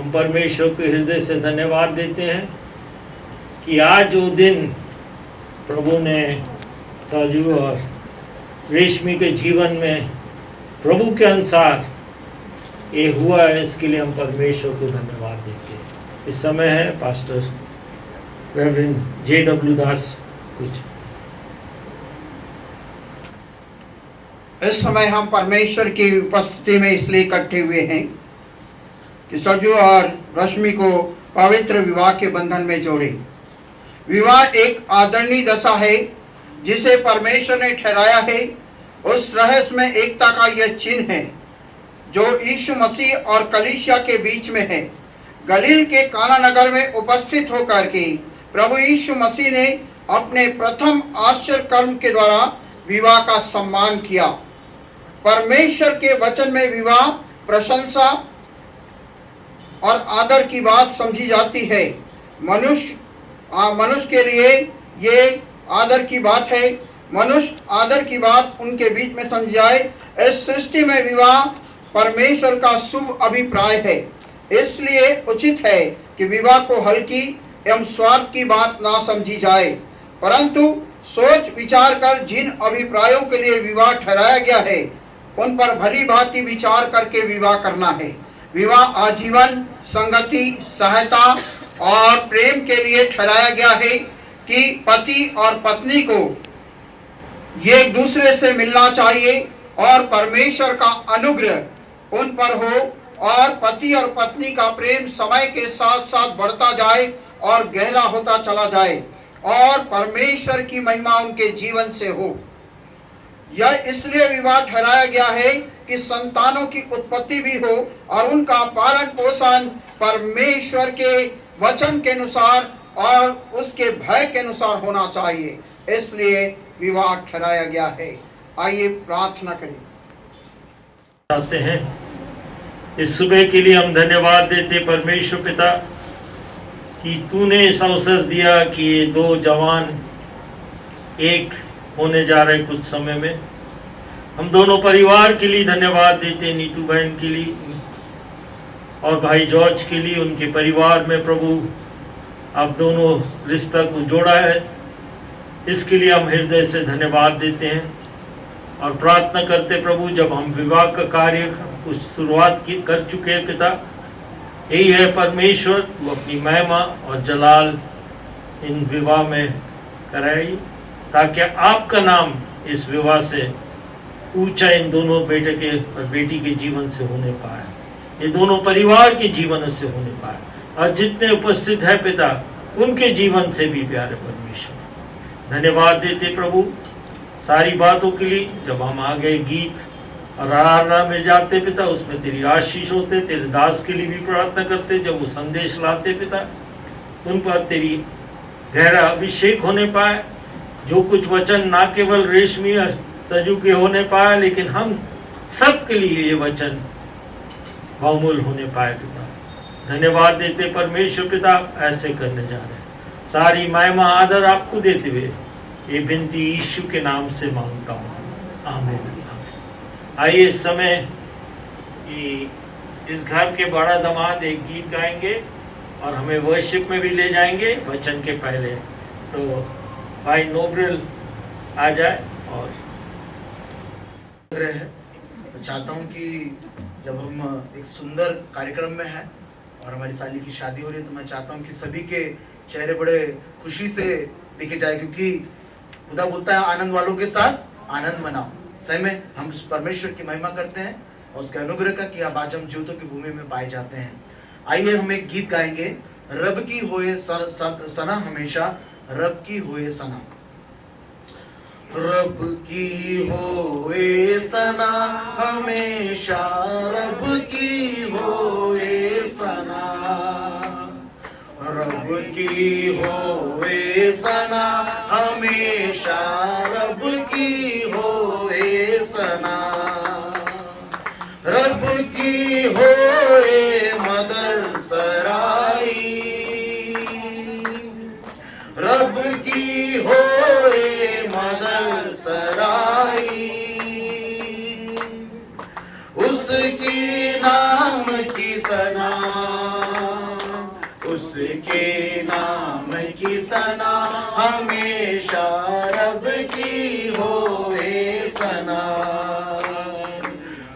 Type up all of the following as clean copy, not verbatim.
हम परमेश्वर को हृदय से धन्यवाद देते हैं कि आज वो दिन प्रभु ने साजू और रेशमी के जीवन में प्रभु के अनुसार ये हुआ है। इसके लिए हम परमेश्वर को धन्यवाद देते हैं। इस समय है पास्टर रेवरेंड J.W. दास कुछ। इस समय हम परमेश्वर की उपस्थिति में इसलिए इकट्ठे हुए हैं कि सजू और रश्मि को पवित्र विवाह के बंधन में जोड़े। विवाह एक आदरणीय दशा है जिसे परमेश्वर ने ठहराया है। उस रहस्य में एकता का यह चिन्ह है जो यीशु मसीह और कलीसिया के बीच में है। गलील के काना नगर में उपस्थित होकर के प्रभु यीशु मसीह ने अपने प्रथम आश्चर्य कर्म के द्वारा विवाह का सम्मान किया। परमेश्वर के वचन में विवाह प्रशंसा और आदर की बात समझी जाती है। मनुष्य के लिए ये आदर की बात है। मनुष्य आदर की बात उनके बीच में समझ जाए। इस सृष्टि में विवाह परमेश्वर का शुभ अभिप्राय है। इसलिए उचित है कि विवाह को हल्की एवं स्वार्थ की बात ना समझी जाए, परंतु सोच विचार कर जिन अभिप्रायों के लिए विवाह ठहराया गया है उन पर भली भांति विचार करके विवाह करना है। विवाह आजीवन संगति, सहायता और प्रेम के लिए ठहराया गया है कि पति और पत्नी को ये एक दूसरे से मिलना चाहिए और परमेश्वर का अनुग्रह उन पर हो और पति और पत्नी का प्रेम समय के साथ साथ बढ़ता जाए और गहरा होता चला जाए और परमेश्वर की महिमा उनके जीवन से हो। यह इसलिए विवाह ठहराया गया है कि संतानों की उत्पत्ति भी हो और उनका पालन पोषण परमेश्वर के वचन के अनुसार और उसके भय के अनुसार होना चाहिए। इसलिए विवाह ठहराया गया है। आइए प्रार्थना करें। आते हैं इस सुबह के लिए हम धन्यवाद देते परमेश्वर पिता कि तूने इस अवसर दिया कि ये दो जवान एक होने जा रहे कुछ समय में। हम दोनों परिवार के लिए धन्यवाद देते, नीतू बहन के लिए और भाई जॉर्ज के लिए, उनके परिवार में प्रभु आप दोनों रिश्ता को जोड़ा है। इसके लिए हम हृदय से धन्यवाद देते हैं और प्रार्थना करते प्रभु जब हम विवाह का कार्य कुछ शुरुआत कर चुके हैं पिता, यही है परमेश्वर तू अपनी महिमा और जलाल इन विवाह में कराई ताकि आपका नाम इस विवाह से ऊंचा इन दोनों बेटे के और बेटी के जीवन से होने पाए, ये दोनों परिवार के जीवन से होने पाए और जितने उपस्थित है पिता उनके जीवन से भी प्यारे परमेश्वर धन्यवाद देते प्रभु सारी बातों के लिए। जब हम आगे गीत और आराधना में जाते पिता उसमें तेरी आशीष होते, तेरे दास के लिए भी प्रार्थना करते जब वो संदेश लाते पिता उन पर तेरी गहरा अभिषेक होने पाए। जो कुछ वचन ना केवल रेशमी और सजू के होने पाए लेकिन हम सब के लिए ये वचन बहुमूल्य होने पाए पिता। धन्यवाद देते परमेश्वर पिता ऐसे करने जा रहे हैं। सारी महिमा आदर आपको देते हुए ये विनती यीशु के नाम से मांगता हूँ, आमीन। आइए इस समय इस घर के बड़ा दामाद एक गीत गाएंगे और हमें वर्शिप में भी ले जाएंगे वचन के पहले। तो भाई नोबरेल आ जाए और चाहता हूँ कि जब हम एक सुंदर कार्यक्रम में हैं और हमारी साली की शादी हो रही है तो मैं चाहता हूँ कि सभी के चेहरे बड़े खुशी से दिखे जाए, क्योंकि खुदा बोलता है आनंद वालों के साथ आनंद मनाओ। सही में हम परमेश्वर की महिमा करते हैं और उसके अनुग्रह का कि अब आज हम जीवतों की भूमि में पाए जाते हैं। आइए हम एक गीत गाएंगे, रब की होए सना हमेशा, रब की होए सना। रब की होए सना हमेशा, रब की होए सना, रब की होए सना हमेशा, रब की होए सना। रब की होए मदर सराई, रब की होए मदर सराई, उसकी नाम की सना, उसके नाम की सना हमेशा रब की होए सना,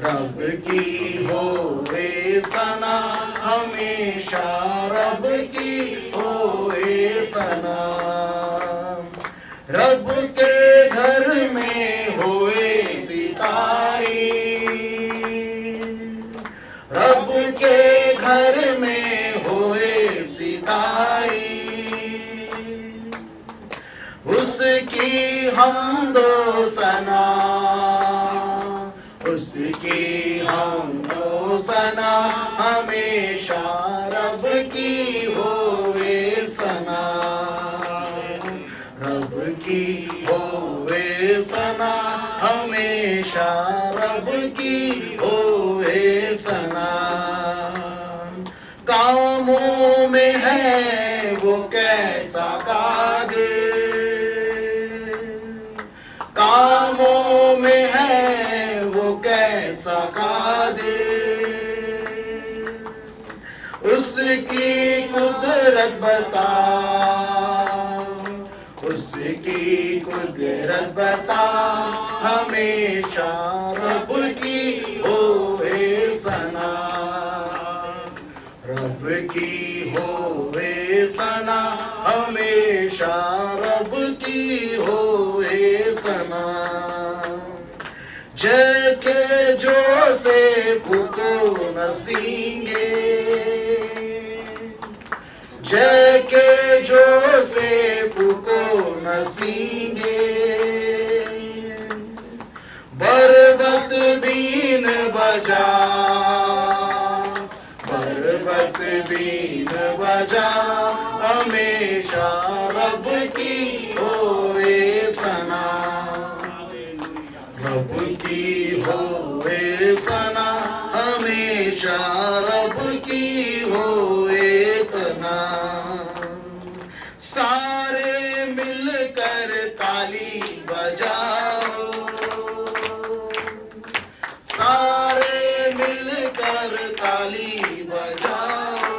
रब की होए सना हमेशा रब की होए सना। रब के घर में होए सिताई, रब के घर में होए सिताई, उसकी हमदो सना, उसकी हमदो सना हमेशा रब की होए सना, रब की होए सना हमेशा रब की होए सना। कामों में है वो कैसा कादिर, कामों में है वो कैसा कादिर, उसकी कुदरत बता, उसकी कुदरत बता हमेशा रब की होए सना, रब की होए सना हमेशा रब की होए सना। जय के जोर से फूको नसींगे, जय के जोर से फूको नसींगे, बरबत बीन बजा, बरबत बीन बजा हमेशा रब की होए सना, रब की होए सना हमेशा रब की होए सना। सारे मिलकर ताली बजाओ, सारे मिलकर ताली बजाओ,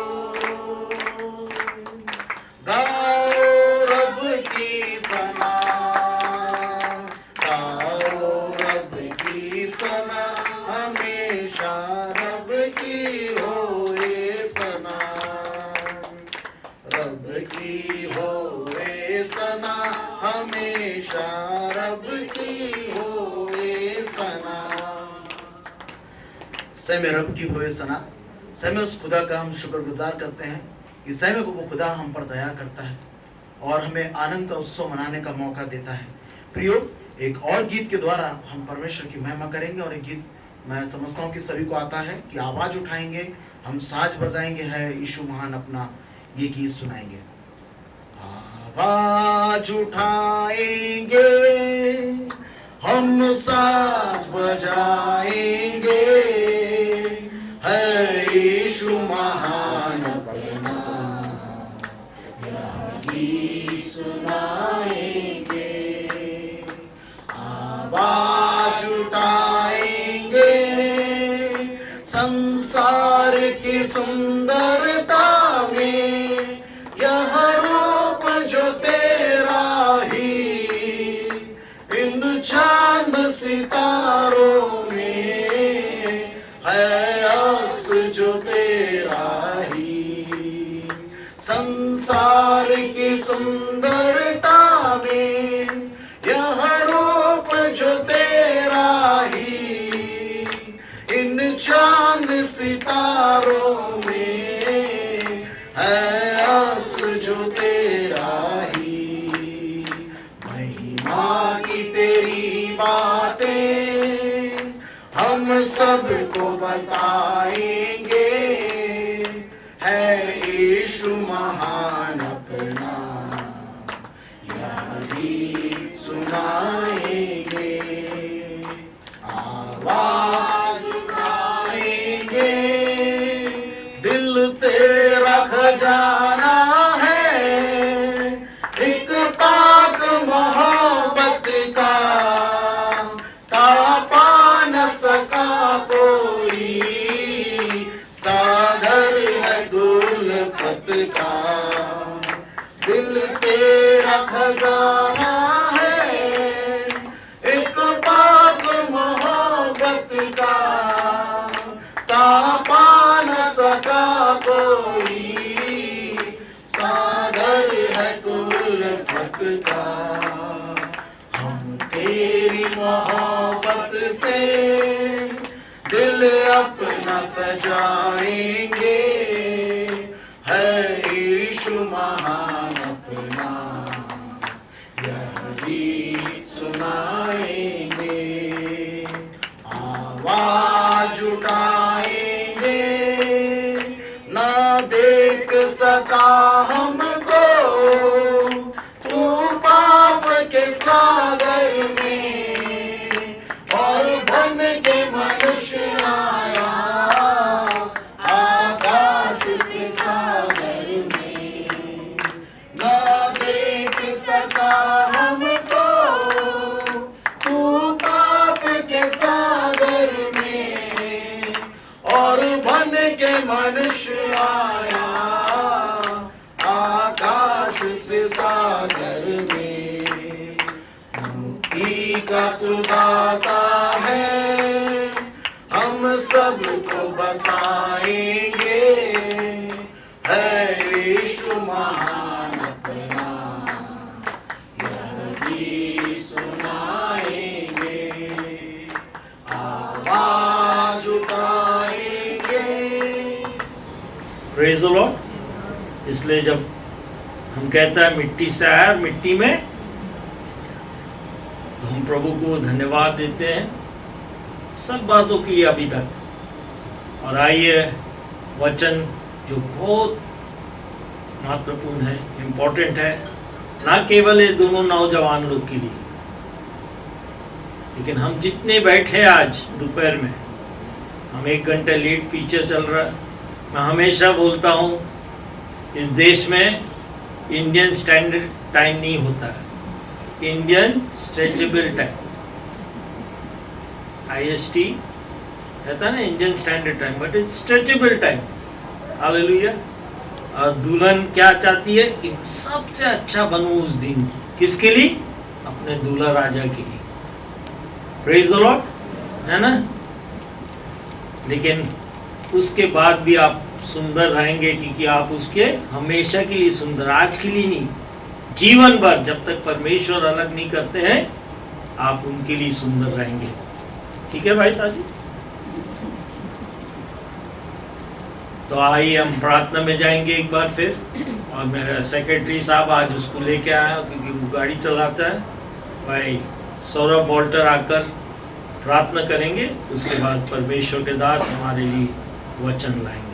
गाओ रब की सना, गाओ रब की सना हमेशा रब की होए सना, रब की होए सना हमेशा रब की होए सना। सैमे रब की होए सना, सैमे उस खुदा का हम शुक्रगुजार करते हैं कि सैमे को वो खुदा हम पर दया करता है और हमें आनंद का उत्सव मनाने का मौका देता है। प्रियो, एक और गीत के द्वारा हम परमेश्वर की महिमा करेंगे और एक गीत मैं समझता हूँ कि सभी को आता है कि आवाज उठाएंगे, हम साज बजाएंगे, है यीशु महान अपना ये गीत सुनाएंगे। आवाज उठाएंगे हम साज बजाएंगे, है यीशु महान अपना यह गीत सुनाएंगे। आवाज उठाएंगे संसार की सुंदरता में, यह रूप जो तेरा ही इन चांद सितारों में, है अक्स जो तेरा ही। संसार की सुंदरता में यह रूप जो तेरा ही, इन चांद सितारों में है अक्स जो तेरा ही। महिमा की तेरी बातें हम सबको बताएंगे, है यीशु महान अपना यह गीत सुनाएंगे। आवाज उठाएंगे, दिल तेरा खजाना है, एक पाक मोहब्बत का तापा न सका कोई, सागर है गुल मोहब्बत का, दिल तेरा खजाना है, एक पाक मोहब्बत का, तापा न सका कोई, सागर है तू उल्फत का। हम तेरी मोहब्बत से दिल अपना सजाएंगे, है यीशु महान अपना यह गीत सुनाएंगे, आवाज उठाएंगे, ना देख सका हमको तू पाप के सागर में, और बन के मनुष्य आया आकाश से सागर में, ना देख सका हमको तू पाप के सागर में, और बन के मनुष्य आया आकाश से सागर में। मुक्ति का तू दाता है, हम सबको बताएंगे, है यीशु महान अपना यह गीत सुनाएंगे, आवाज उठाएंगे। Praise the Lord. इसलिए जब हम कहते हैं मिट्टी से आया और मिट्टी में, तो हम प्रभु को धन्यवाद देते हैं सब बातों के लिए अभी तक। और आइए वचन जो बहुत महत्वपूर्ण है, इम्पोर्टेंट है, ना केवल ये दोनों नौजवान लोग के लिए, लेकिन हम जितने बैठे आज दोपहर में, हम 1 घंटे लेट पीछे चल रहा है। मैं हमेशा बोलता हूँ इस देश में इंडियन स्टैंडर्ड टाइम नहीं होता है, इंडियन स्ट्रेचेबल टाइम, IST रहता है ना, Indian standard time, but it's stretchable time. Hallelujah. और दुल्हन क्या चाहती है कि सबसे अच्छा बनूं उस दिन, किसके लिए? अपने दूल्हा राजा के लिए। प्रेज द लॉर्ड, है ना। लेकिन उसके बाद भी आप सुंदर रहेंगे, क्योंकि आप उसके हमेशा के लिए सुंदर, आज के लिए नहीं, जीवन भर जब तक परमेश्वर अलग नहीं करते हैं, आप उनके लिए सुंदर रहेंगे। ठीक है भाई साहब जी। तो आइए हम प्रार्थना में जाएंगे एक बार फिर, और मेरा सेक्रेटरी साहब आज उसको लेके आया क्योंकि वो गाड़ी चलाता है, भाई सौरभ वॉल्टर आकर प्रार्थना करेंगे। उसके बाद परमेश्वर के दास हमारे लिए वचन लाएंगे।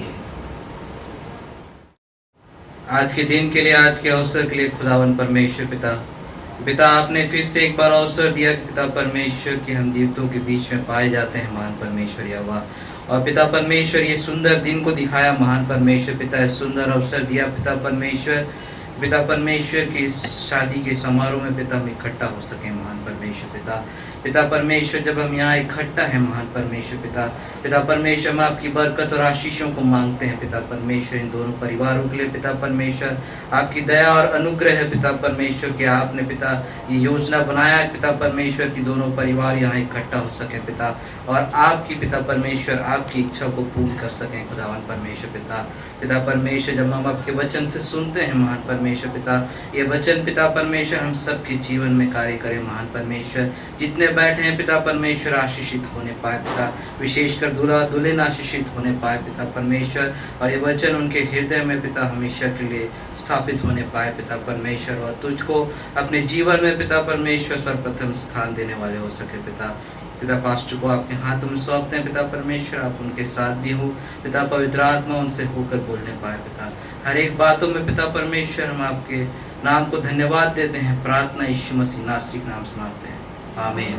आज के दिन के लिए, आज के अवसर के लिए खुदावन परमेश्वर पिता आपने फिर से एक बार अवसर दिया पिता परमेश्वर कि हम जीवितों के बीच में पाए जाते हैं महान परमेश्वर यहोवा। और पिता परमेश्वर ये सुंदर दिन को दिखाया महान परमेश्वर पिता, सुंदर अवसर दिया पिता परमेश्वर की इस शादी के समारोह में पिता हम इकट्ठा हो सके महान परमेश्वर पिता परमेश्वर। जब हम यहाँ इकट्ठा है महान परमेश्वर पिता परमेश्वर, हम आपकी बरकत और आशीषों को मांगते हैं पिता परमेश्वर, इन दोनों परिवारों के लिए पिता परमेश्वर आपकी दया और अनुग्रह है पिता परमेश्वर कि आपने पिता ये योजना बनाया है पिता परमेश्वर की दोनों परिवार यहाँ इकट्ठा हो सके पिता, और आपकी पिता परमेश्वर आपकी इच्छा को पूर्ण कर सकें खुदावन परमेश्वर पिता परमेश्वर। जब हम आपके वचन से सुनते हैं महान परमेश्वर पिता, ये वचन पिता परमेश्वर हम सबके जीवन में कार्य करें महान परमेश्वर। जितने बैठे हैं पिता परमेश्वर आशीषित होने पाए पिता, विशेषकर दूल्हा दुल्हन आशीषित होने पाए पिता परमेश्वर, और ये वचन उनके हृदय में पिता हमेशा के लिए स्थापित होने पाए पिता परमेश्वर, और तुझको अपने जीवन में पिता परमेश्वर सर्वप्रथम स्थान देने वाले हो सके पिता पास्टर को आपके हाथों में सौंपते हैं पिता परमेश्वर, आप उनके साथ भी हो पिता, पवित्र आत्मा उनसे होकर बोलने पाए पिता। हर एक बातों में पिता परमेश्वर हम आपके नाम को धन्यवाद देते हैं। प्रार्थना यीशु मसीह नासरी के नाम से मांगते हैं, आमीन।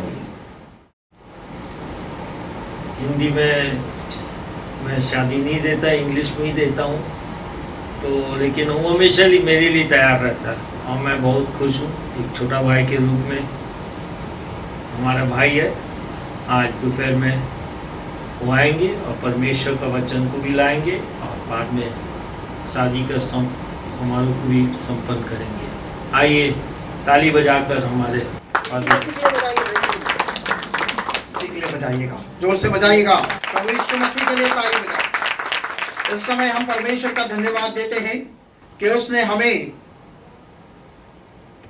हिंदी में मैं शादी नहीं देता, इंग्लिश में ही देता हूँ, तो लेकिन वो हमेशा मेरे लिए तैयार रहता है, और मैं बहुत खुश हूँ एक छोटा भाई के रूप में। हमारा भाई है, आज दोपहर में वो आएंगे और परमेश्वर का वचन को भी लाएंगे, और बाद में शादी का समारोह पूरी संपन्न करेंगे। आइए ताली बजाकर हमारे फादर के लिए बजाइएगा, जोर से बजाइएगा। प्रभु यीशु मसीह के लिए ताली बजाइए। इस समय हम परमेश्वर का धन्यवाद देते हैं कि उसने हमें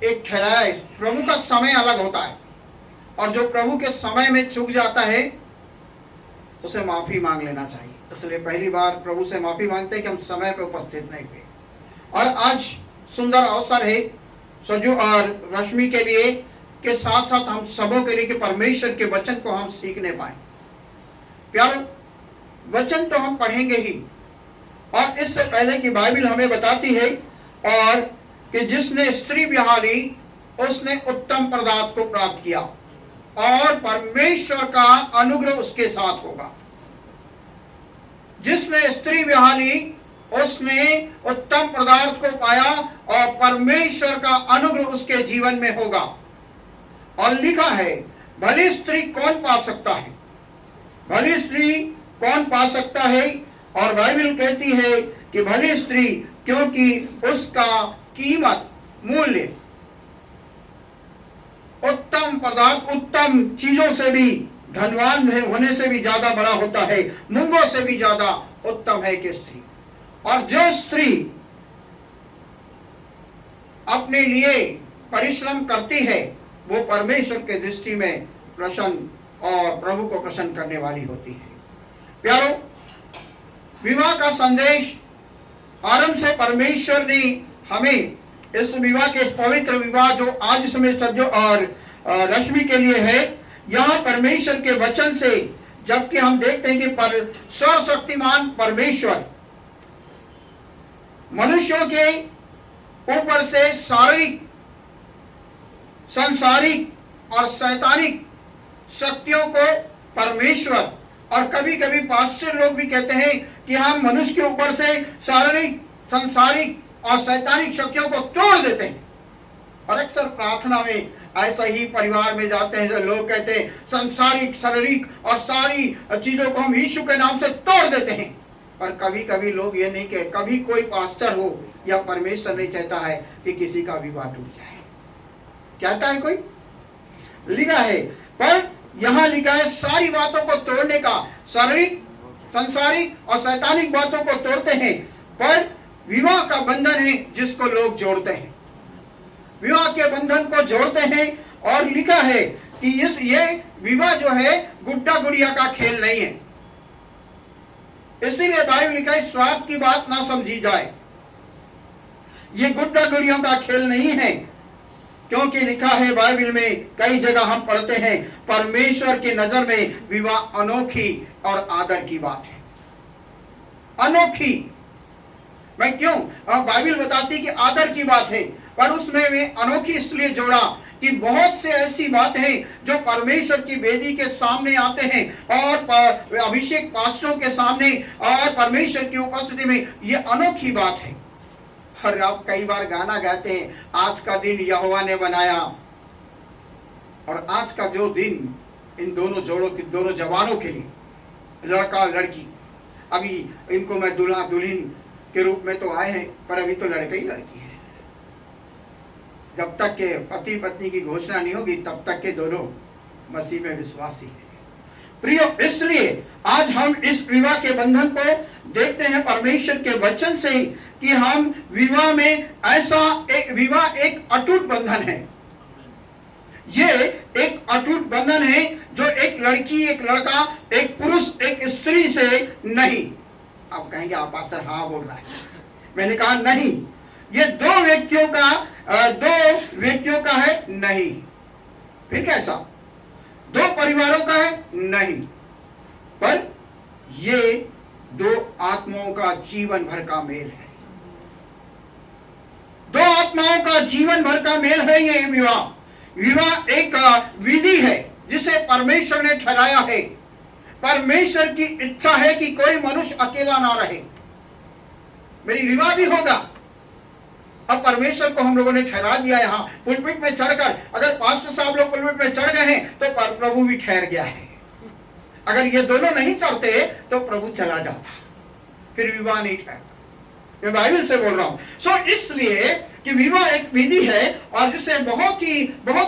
एक ठहराया है। प्रभु का समय अलग होता है और जो प्रभु के समय में चूक जाता है उसे माफी मांग लेना चाहिए। इसलिए पहली बार प्रभु से माफी मांगते हैं कि हम समय पर उपस्थित नहीं हुए। और आज सुंदर अवसर है सजू और रश्मि के लिए के साथ साथ हम सबों के लिए कि परमेश्वर के वचन को हम सीखने पाए। प्यारो, वचन तो हम पढ़ेंगे ही, और इससे पहले कि बाइबल हमें बताती है और कि जिसने स्त्री ब्याह ली उसने उत्तम पदार्थ को प्राप्त किया और परमेश्वर का अनुग्रह उसके साथ होगा। जिसने स्त्री ब्याह ली उसने उत्तम पदार्थ को पाया और परमेश्वर का अनुग्रह उसके जीवन में होगा। और लिखा है, भली स्त्री कौन पा सकता है, भली स्त्री कौन पा सकता है। और बाइबल कहती है कि भली स्त्री, क्योंकि उसका कीमत, मूल्य उत्तम पदार्थ, उत्तम चीजों से भी, धनवान होने से भी ज्यादा बड़ा होता है, मूंगों से भी ज्यादा उत्तम है कि स्त्री। और जो स्त्री अपने लिए परिश्रम करती है वो परमेश्वर के दृष्टि में प्रसन्न और प्रभु को प्रसन्न करने वाली होती है। प्यारो, विवाह का संदेश आरंभ से परमेश्वर ने हमें इस विवाह के, इस पवित्र विवाह जो आज समय सज्जो और रश्मि के लिए है, यहाँ परमेश्वर के वचन से, जबकि हम देखते हैं कि सर्वशक्तिमान परमेश्वर मनुष्यों के ऊपर से शारीरिक, सांसारिक और शैतानिक शक्तियों को परमेश्वर, और कभी कभी पास्टर लोग भी कहते हैं कि हम मनुष्य के ऊपर से शारीरिक, सांसारिक और शैतानिक शक्तियों को तोड़ देते हैं। और अक्सर प्रार्थना में ऐसा ही परिवार में जाते हैं जो लोग कहते हैं सांसारिक, शारीरिक और सारी चीजों को हम यीशु के नाम से तोड़ देते हैं। और कभी कभी लोग ये नहीं कहते, कभी कोई पास्टर हो या परमेश्वर नहीं चाहता है कि किसी का विवाह टूट जाए। चाहता है कोई? लिखा है, पर यहां लिखा है सारी बातों को तोड़ने का, शारीरिक, सांसारिक और शैतानिक बातों को तोड़ते हैं, पर विवाह का बंधन है जिसको लोग जोड़ते हैं, विवाह के बंधन को जोड़ते हैं। और लिखा है कि ये विवाह जो है गुड्डा गुड़िया का खेल नहीं है। इसीलिए बाइबल लिखा है, स्वार्थ की बात ना समझी जाए, ये गुड्डा गुड़ियों का खेल नहीं है। क्योंकि लिखा है बाइबल में, कई जगह हम पढ़ते हैं, परमेश्वर की नजर में विवाह अनोखी और आदर की बात है। अनोखी, मैं क्यों, बाइबल बताती कि आदर की बात है, पर उसमें मैं अनोखी इसलिए जोड़ा कि बहुत से ऐसी बातें हैं जो परमेश्वर की वेदी के सामने आते हैं और अभिषेक पास्टरों के सामने और परमेश्वर की उपस्थिति में, ये अनोखी बात है। और आप कई बार गाना गाते हैं, आज का दिन यहोवा ने बनाया, और आज का जो दिन इन दोनों जोड़ों के, दोनों जवानों के लिए, लड़का लड़की, अभी इनको मैं दूल्हा दुल्हन के रूप में तो आए हैं, पर अभी तो लड़का ही लड़की है। जब तक के पति पत्नी की घोषणा नहीं होगी तब तक के दोनों मसीह में विश्वासी हैं। प्रियो, इसलिए आज हम इस विवाह के बंधन को देखते हैं परमेश्वर के वचन से कि हम विवाह में ऐसा एक विवाह एक अटूट बंधन है। ये एक अटूट बंधन है जो एक लड़की, एक लड़का, एक पुरुष, एक स्त्री से नहीं। आप कहेंगे आप पास्टर हाँ बोल रहा है, मैंने कहा नहीं, ये दो व्यक्तियों का है नहीं। फिर कैसा? दो परिवारों का है नहीं, पर ये दो आत्माओं का जीवन भर का मेल है। दो आत्माओं का जीवन भर का मेल है ये विवाह। विवाह एक विधि है जिसे परमेश्वर ने ठहराया है। परमेश्वर की इच्छा है कि कोई मनुष्य अकेला ना रहे। मेरी विवाह भी होगा, अब परमेश्वर को हम लोगों ने ठहरा दिया। यहाँ पुलपिट में चढ़कर, अगर पास्टर साहब लोग पुलपिट में चढ़ गए हैं तो प्रभु भी ठहर गया है। अगर ये दोनों नहीं चढ़ते तो प्रभु चला जाता, फिर विवाह नहीं ठहरता। मैं बाइबल से बोल रहा हूं। सो इसलिए कि विवाह एक विधि है और जिससे बहुत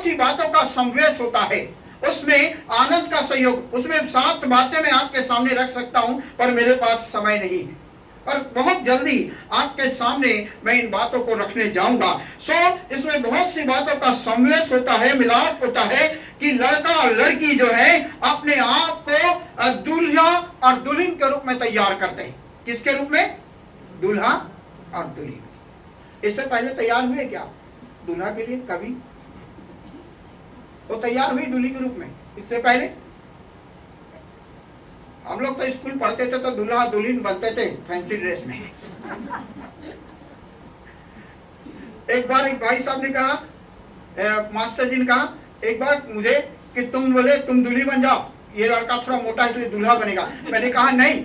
ही बातों का समावेश होता है, उसमें आनंद का सहयोग, उसमें 7 बातें मैं आपके सामने रख सकता हूं, पर मेरे पास समय नहीं है, और बहुत जल्दी आपके सामने मैं इन बातों को रखने जाऊंगा। सो इसमें बहुत सी बातों का समावेश होता है, मिलाप होता है कि लड़का और लड़की जो है अपने आप को दूल्हा और दुल्हन के रूप में तैयार करते हैं। किसके रूप में? दूल्हा और दुल्हन। इससे पहले तैयार हुए क्या दूल्हा के लिए? कभी वो तैयार हुई दूल्हे के रूप में? इससे पहले हम लोग तो स्कूल पढ़ते थे तो दूल्हा दुल्हन बनते थे फैंसी ड्रेस में। एक बार एक भाई साहब ने कहा, मास्टर जी ने कहा एक बार मुझे कि तुम दूल्ही बन जाओ, ये लड़का थोड़ा मोटा है इसलिए दूल्हा बनेगा। मैंने कहा नहीं,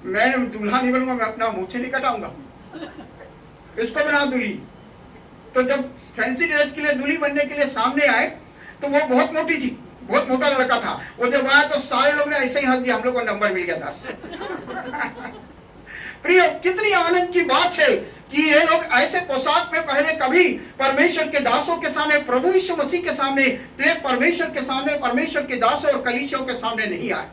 मैं दूल्हा नहीं बनूंगा, मैं अपना मुंह से नहीं कटाऊंगा, इसको बना दूल्ही। तो जब फैंसी ड्रेस के लिए दूल्ही बनने के लिए सामने आए तो वो बहुत मोटी थी, बहुत मोटा लड़का था। वो जब आया तो सारे लोग ने ऐसे ही हंस दिया, हम लोग को नंबर मिल गया 10। प्रिय, कितनी आनंद की बात है कि ये लोग ऐसे पोशाक में पहले कभी परमेश्वर के दासों के सामने, प्रभु यीशु मसीह के सामने, परमेश्वर के सामने, परमेश्वर के दासों और कलीसियों के सामने नहीं आए,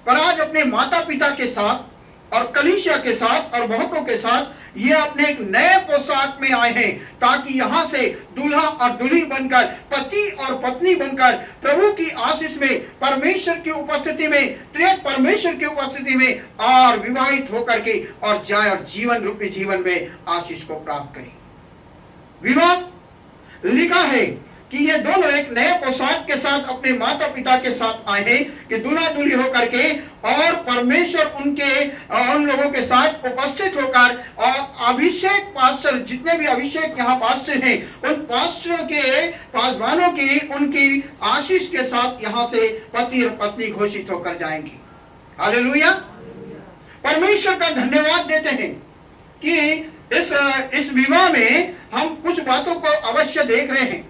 पर आज अपने माता पिता के साथ और कलीसिया के साथ और बहुतों के साथ ये अपने एक नए पोशाक में आए हैं, ताकि यहां से दूल्हा और दुल्हन बनकर, पति और पत्नी बनकर, प्रभु की आशीष में, परमेश्वर की उपस्थिति में, त्रिएक परमेश्वर की उपस्थिति में और विवाहित होकर के और जाए और जीवन रूपी जीवन में आशीष को प्राप्त करें। विवाह लिखा है कि ये दोनों एक नए पोशाक के साथ अपने माता पिता के साथ आए हैं कि दूल्हा दुल्ही होकर के, और परमेश्वर उन लोगों के साथ उपस्थित होकर, और अभिषेक पास्टर, जितने भी अभिषेक यहाँ पास्टर हैं, उन पास्टरों के, पासवानों की, उनकी आशीष के साथ यहाँ से पति और पत्नी घोषित होकर जाएंगे। हालेलुया। परमेश्वर का धन्यवाद देते हैं कि इस विवाह में हम कुछ बातों को अवश्य देख रहे हैं।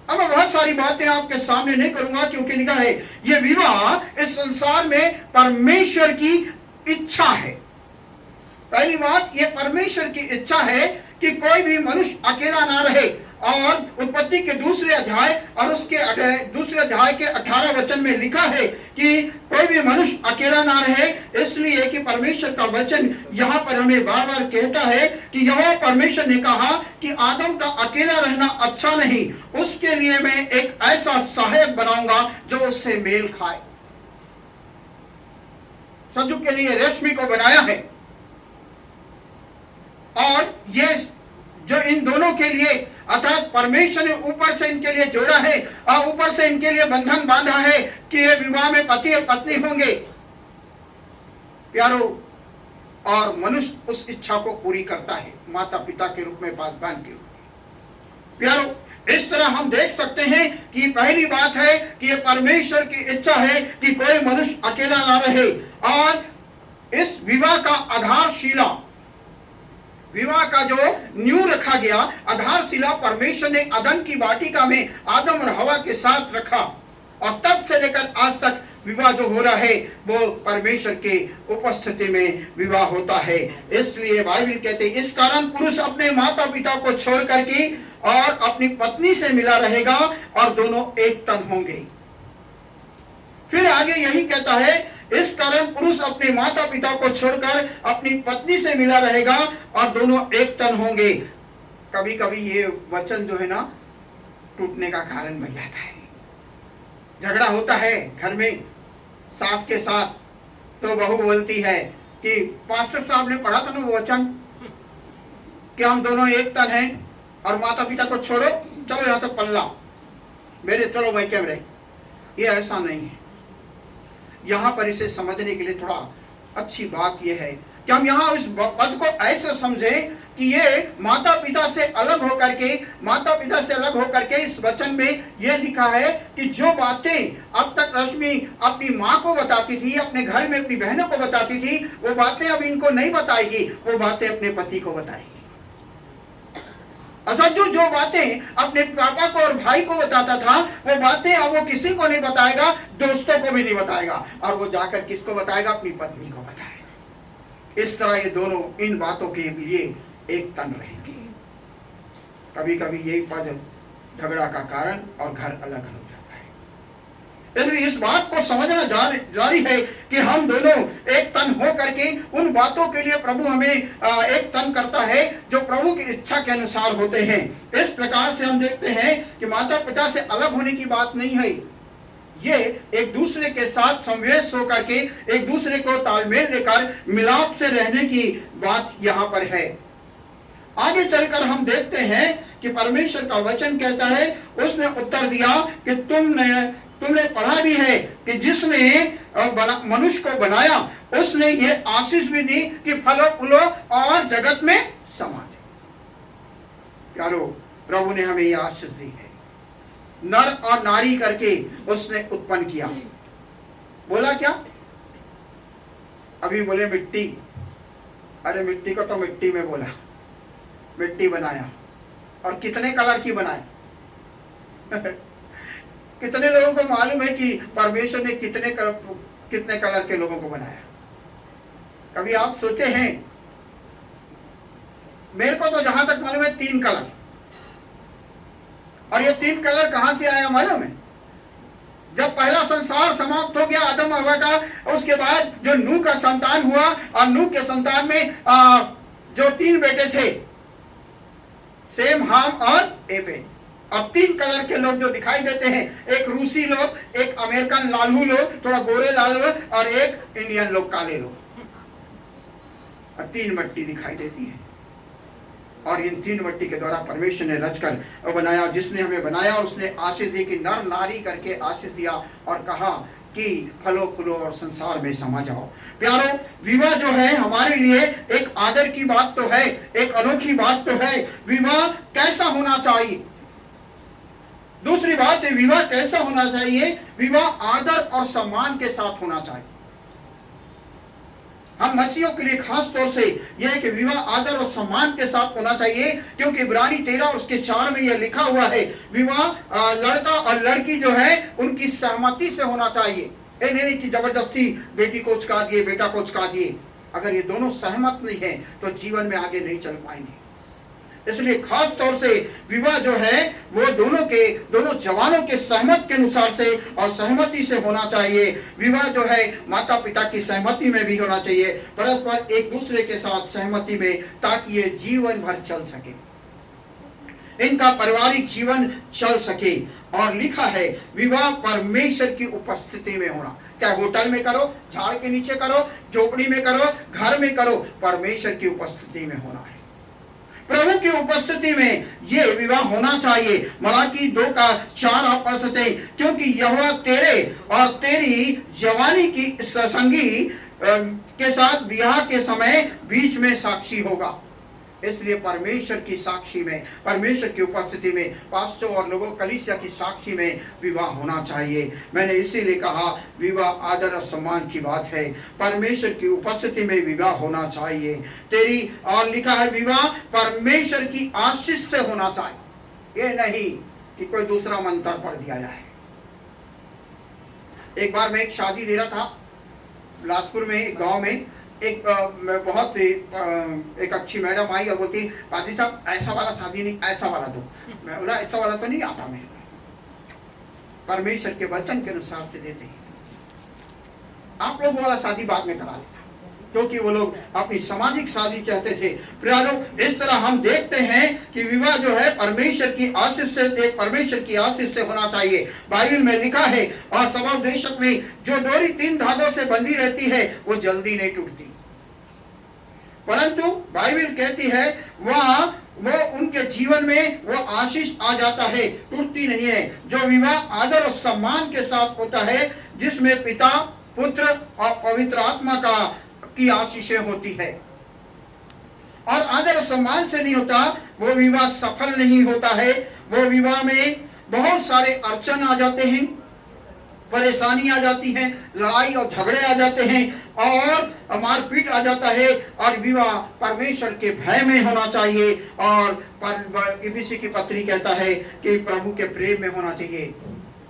अब मैं बहुत सारी बातें आपके सामने नहीं करूंगा, क्योंकि लिखा है ये विवाह इस संसार में परमेश्वर की इच्छा है। पहली बात, ये परमेश्वर की इच्छा है कि कोई भी मनुष्य अकेला ना रहे, और उत्पत्ति के दूसरे अध्याय और उसके दूसरे अध्याय के 18 वचन में लिखा है कि कोई भी मनुष्य अकेला ना रहे, इसलिए कि परमेश्वर का वचन यहाँ पर हमें बार बार कहता है कि यहोवा परमेश्वर ने कहा कि आदम का अकेला रहना अच्छा नहीं, उसके लिए मैं एक ऐसा सहायक बनाऊंगा जो उससे मेल खाए। सज्जू के लिए रेशमी को बनाया है, और ये जो इन दोनों के लिए, अर्थात परमेश्वर ने ऊपर से इनके लिए जोड़ा है और ऊपर से इनके लिए बंधन बांधा है कि ये विवाह में पति और पत्नी होंगे। प्यारो, और मनुष्य उस इच्छा को पूरी करता है माता पिता के रूप में, पासवान के रूप में। प्यारो, इस तरह हम देख सकते हैं कि पहली बात है कि ये परमेश्वर की इच्छा है कि कोई मनुष्य अकेला ना रहे, और इस विवाह का आधारशिला, विवाह का जो न्यू रखा गया, आधारशिला परमेश्वर ने अदन की वाटिका में आदम और हवा के साथ रखा, और तब से लेकर आज तक विवाह जो हो रहा है वो परमेश्वर के उपस्थिति में विवाह होता है। इसलिए बाइबल कहते हैं, इस कारण पुरुष अपने माता पिता को छोड़ करके और अपनी पत्नी से मिला रहेगा और दोनों एक तन होंगे। फिर आगे यही कहता है, इस कारण पुरुष अपने माता पिता को छोड़कर अपनी पत्नी से मिला रहेगा और दोनों एक तन होंगे। कभी कभी ये वचन जो है ना टूटने का कारण बन जाता है। झगड़ा होता है घर में सास के साथ, तो बहू बोलती है कि पास्टर साहब ने पढ़ा था ना वो वचन कि हम दोनों एक तन हैं, और माता पिता को छोड़ो, चलो यहाँ से पल्ला मेरे, चलो मैं क्या रहे। ये ऐसा नहीं है। यहाँ पर इसे समझने के लिए थोड़ा अच्छी बात यह है कि हम यहाँ इस पद को ऐसे समझें कि ये माता पिता से अलग होकर के इस वचन में यह लिखा है कि जो बातें अब तक रश्मि अपनी माँ को बताती थी, अपने घर में अपनी बहनों को बताती थी, वो बातें अब इनको नहीं बताएगी, वो बातें अपने पति को बताएगी। असज्जू जो बातें अपने पापा को और भाई को बताता था, वो बातें अब वो किसी को नहीं बताएगा, दोस्तों को भी नहीं बताएगा, और वो जाकर किसको बताएगा? अपनी पत्नी को बताएगा। इस तरह ये दोनों इन बातों के लिए एक तन रहेंगे। कभी कभी यही पद झगड़ा का कारण और घर अलग हो जाता है। इसलिए इस बात को समझना जारी है कि हम दोनों एक तन हो करके उन बातों के लिए प्रभु हमें एक तन करता है जो प्रभु की इच्छा के अनुसार होते हैं। इस प्रकार से हम देखते हैं कि माता पिता से अलग होने की बात नहीं है, ये एक दूसरे के साथ समवेश होकर के एक दूसरे को तालमेल लेकर मिलाप से रहने की बात यहाँ पर है। आगे चलकर हम देखते हैं कि परमेश्वर का वचन कहता है, उसने उत्तर दिया कि तुमने पढ़ा भी है कि जिसने मनुष्य को बनाया उसने ये आशीष भी दी कि फलो फूलो और जगत में समा जाओ। प्यारो, प्रभु ने हमें ये आशीष दी है, नर और नारी करके उसने उत्पन्न किया। बोला क्या? अभी बोले मिट्टी, अरे मिट्टी को तो मिट्टी में बोला, मिट्टी बनाया और कितने कलर की बनाए कितने लोगों को मालूम है कि परमेश्वर ने कितने कलर के लोगों को बनाया? कभी आप सोचे हैं? मेरे को तो जहां तक मालूम है 3 कलर, और ये 3 कलर कहां से आया मालूम है? जब पहला संसार समाप्त हो गया आदम हवा का, उसके बाद जो नूह का संतान हुआ और नूह के संतान में जो 3 बेटे थे, सेम, हाम और एपेद। अब 3 कलर के लोग जो दिखाई देते हैं, एक रूसी लोग, एक अमेरिकन लालू लोग, थोड़ा गोरे लाल लोग, और एक इंडियन लोग काले लोग, और 3 मट्टी दिखाई देती है। और इन 3 मट्टी के द्वारा परमेश्वर ने रचकर बनाया, जिसने हमें बनाया और उसने आशीष दी कि नर नारी करके आशीष दिया और कहा कि फलो फूलो और संसार में समा जाओ। प्यारो, विवाह जो है हमारे लिए एक आदर की बात तो है, एक अनोखी बात तो है। विवाह कैसा होना चाहिए? दूसरी बात है, विवाह कैसा होना चाहिए? विवाह आदर और सम्मान के साथ होना चाहिए। हम मसीहियों के लिए खास तौर से यह है कि विवाह आदर और सम्मान के साथ होना चाहिए, क्योंकि इब्रानी 13 और उसके 4 में यह लिखा हुआ है, विवाह लड़का और लड़की जो है उनकी सहमति से होना चाहिए। ये नहीं कि जबरदस्ती बेटी को उचका दिए, बेटा को उचका दिए। अगर ये दोनों सहमत नहीं है तो जीवन में आगे नहीं चल पाएंगे। इसलिए खास तौर से विवाह जो है वो दोनों जवानों के सहमत के अनुसार से और सहमति से होना चाहिए। विवाह जो है माता पिता की सहमति में भी होना चाहिए, परस्पर एक दूसरे के साथ सहमति में, ताकि ये जीवन भर चल सके, इनका पारिवारिक जीवन चल सके। और लिखा है विवाह परमेश्वर की उपस्थिति में होना, चाहे होटल में करो, झाड़ के नीचे करो, झोपड़ी में करो, घर में करो, परमेश्वर की उपस्थिति में होना है। प्रभु की उपस्थिति में ये विवाह होना चाहिए। मलाकी 2:4 आप पढ़ सकते हैं, क्योंकि यहोवा तेरे और तेरी जवानी की संगी के साथ विवाह के समय बीच में साक्षी होगा। इसलिए परमेश्वर की साक्षी में, परमेश्वर की उपस्थिति में, पास्टरों और लोगों कलीसिया की साक्षी में विवाह होना चाहिए। मैंने इसीलिए कहा विवाह आदर और सम्मान की बात है, परमेश्वर की उपस्थिति में विवाह होना चाहिए। तेरी और लिखा है विवाह परमेश्वर की आशीष से होना चाहिए, ये नहीं कि कोई दूसरा मंत्र पढ़ दिया जाए। एक बार मैं एक शादी दे रहा था बिलासपुर में, एक गाँव में। एक बहुत एक अच्छी मैडम आई और बोलती, पादी साहब ऐसा वाला शादी नहीं, ऐसा वाला दो। मैं बोला ऐसा वाला तो नहीं आता मेरे को, परमेश्वर के वचन के अनुसार से देते हैं। आप लोग वाला शादी बाद में करा लेना, क्योंकि वो लोग अपनी सामाजिक शादी चाहते थे। प्यारो, इस तरह हम देखते हैं कि विवाह जो है परमेश्वर की आशीष से, परमेश्वर की आशीष से होना चाहिए। बाइबल में लिखा है, और समोपदेशक में, जो डोरी 3 धागों से बंधी रहती है वो जल्दी नहीं टूटती, परंतु बाइबल कहती है वो उनके जीवन में वो आशीष आ जाता है, टूटती नहीं है। जो विवाह आदर और सम्मान के साथ होता है, जिसमें पिता, पुत्र और पवित्र आत्मा की आशीषें होती है, और आदर और सम्मान से नहीं होता, वो विवाह सफल नहीं होता है। वो विवाह में बहुत सारे अड़चन आ जाते हैं, परेशानी आ जाती है, लड़ाई और झगड़े आ जाते हैं, और मारपीट आ जाता है। और विवाह परमेश्वर के भय में होना चाहिए, और इफिसी की पत्री कहता है कि प्रभु के प्रेम में होना चाहिए।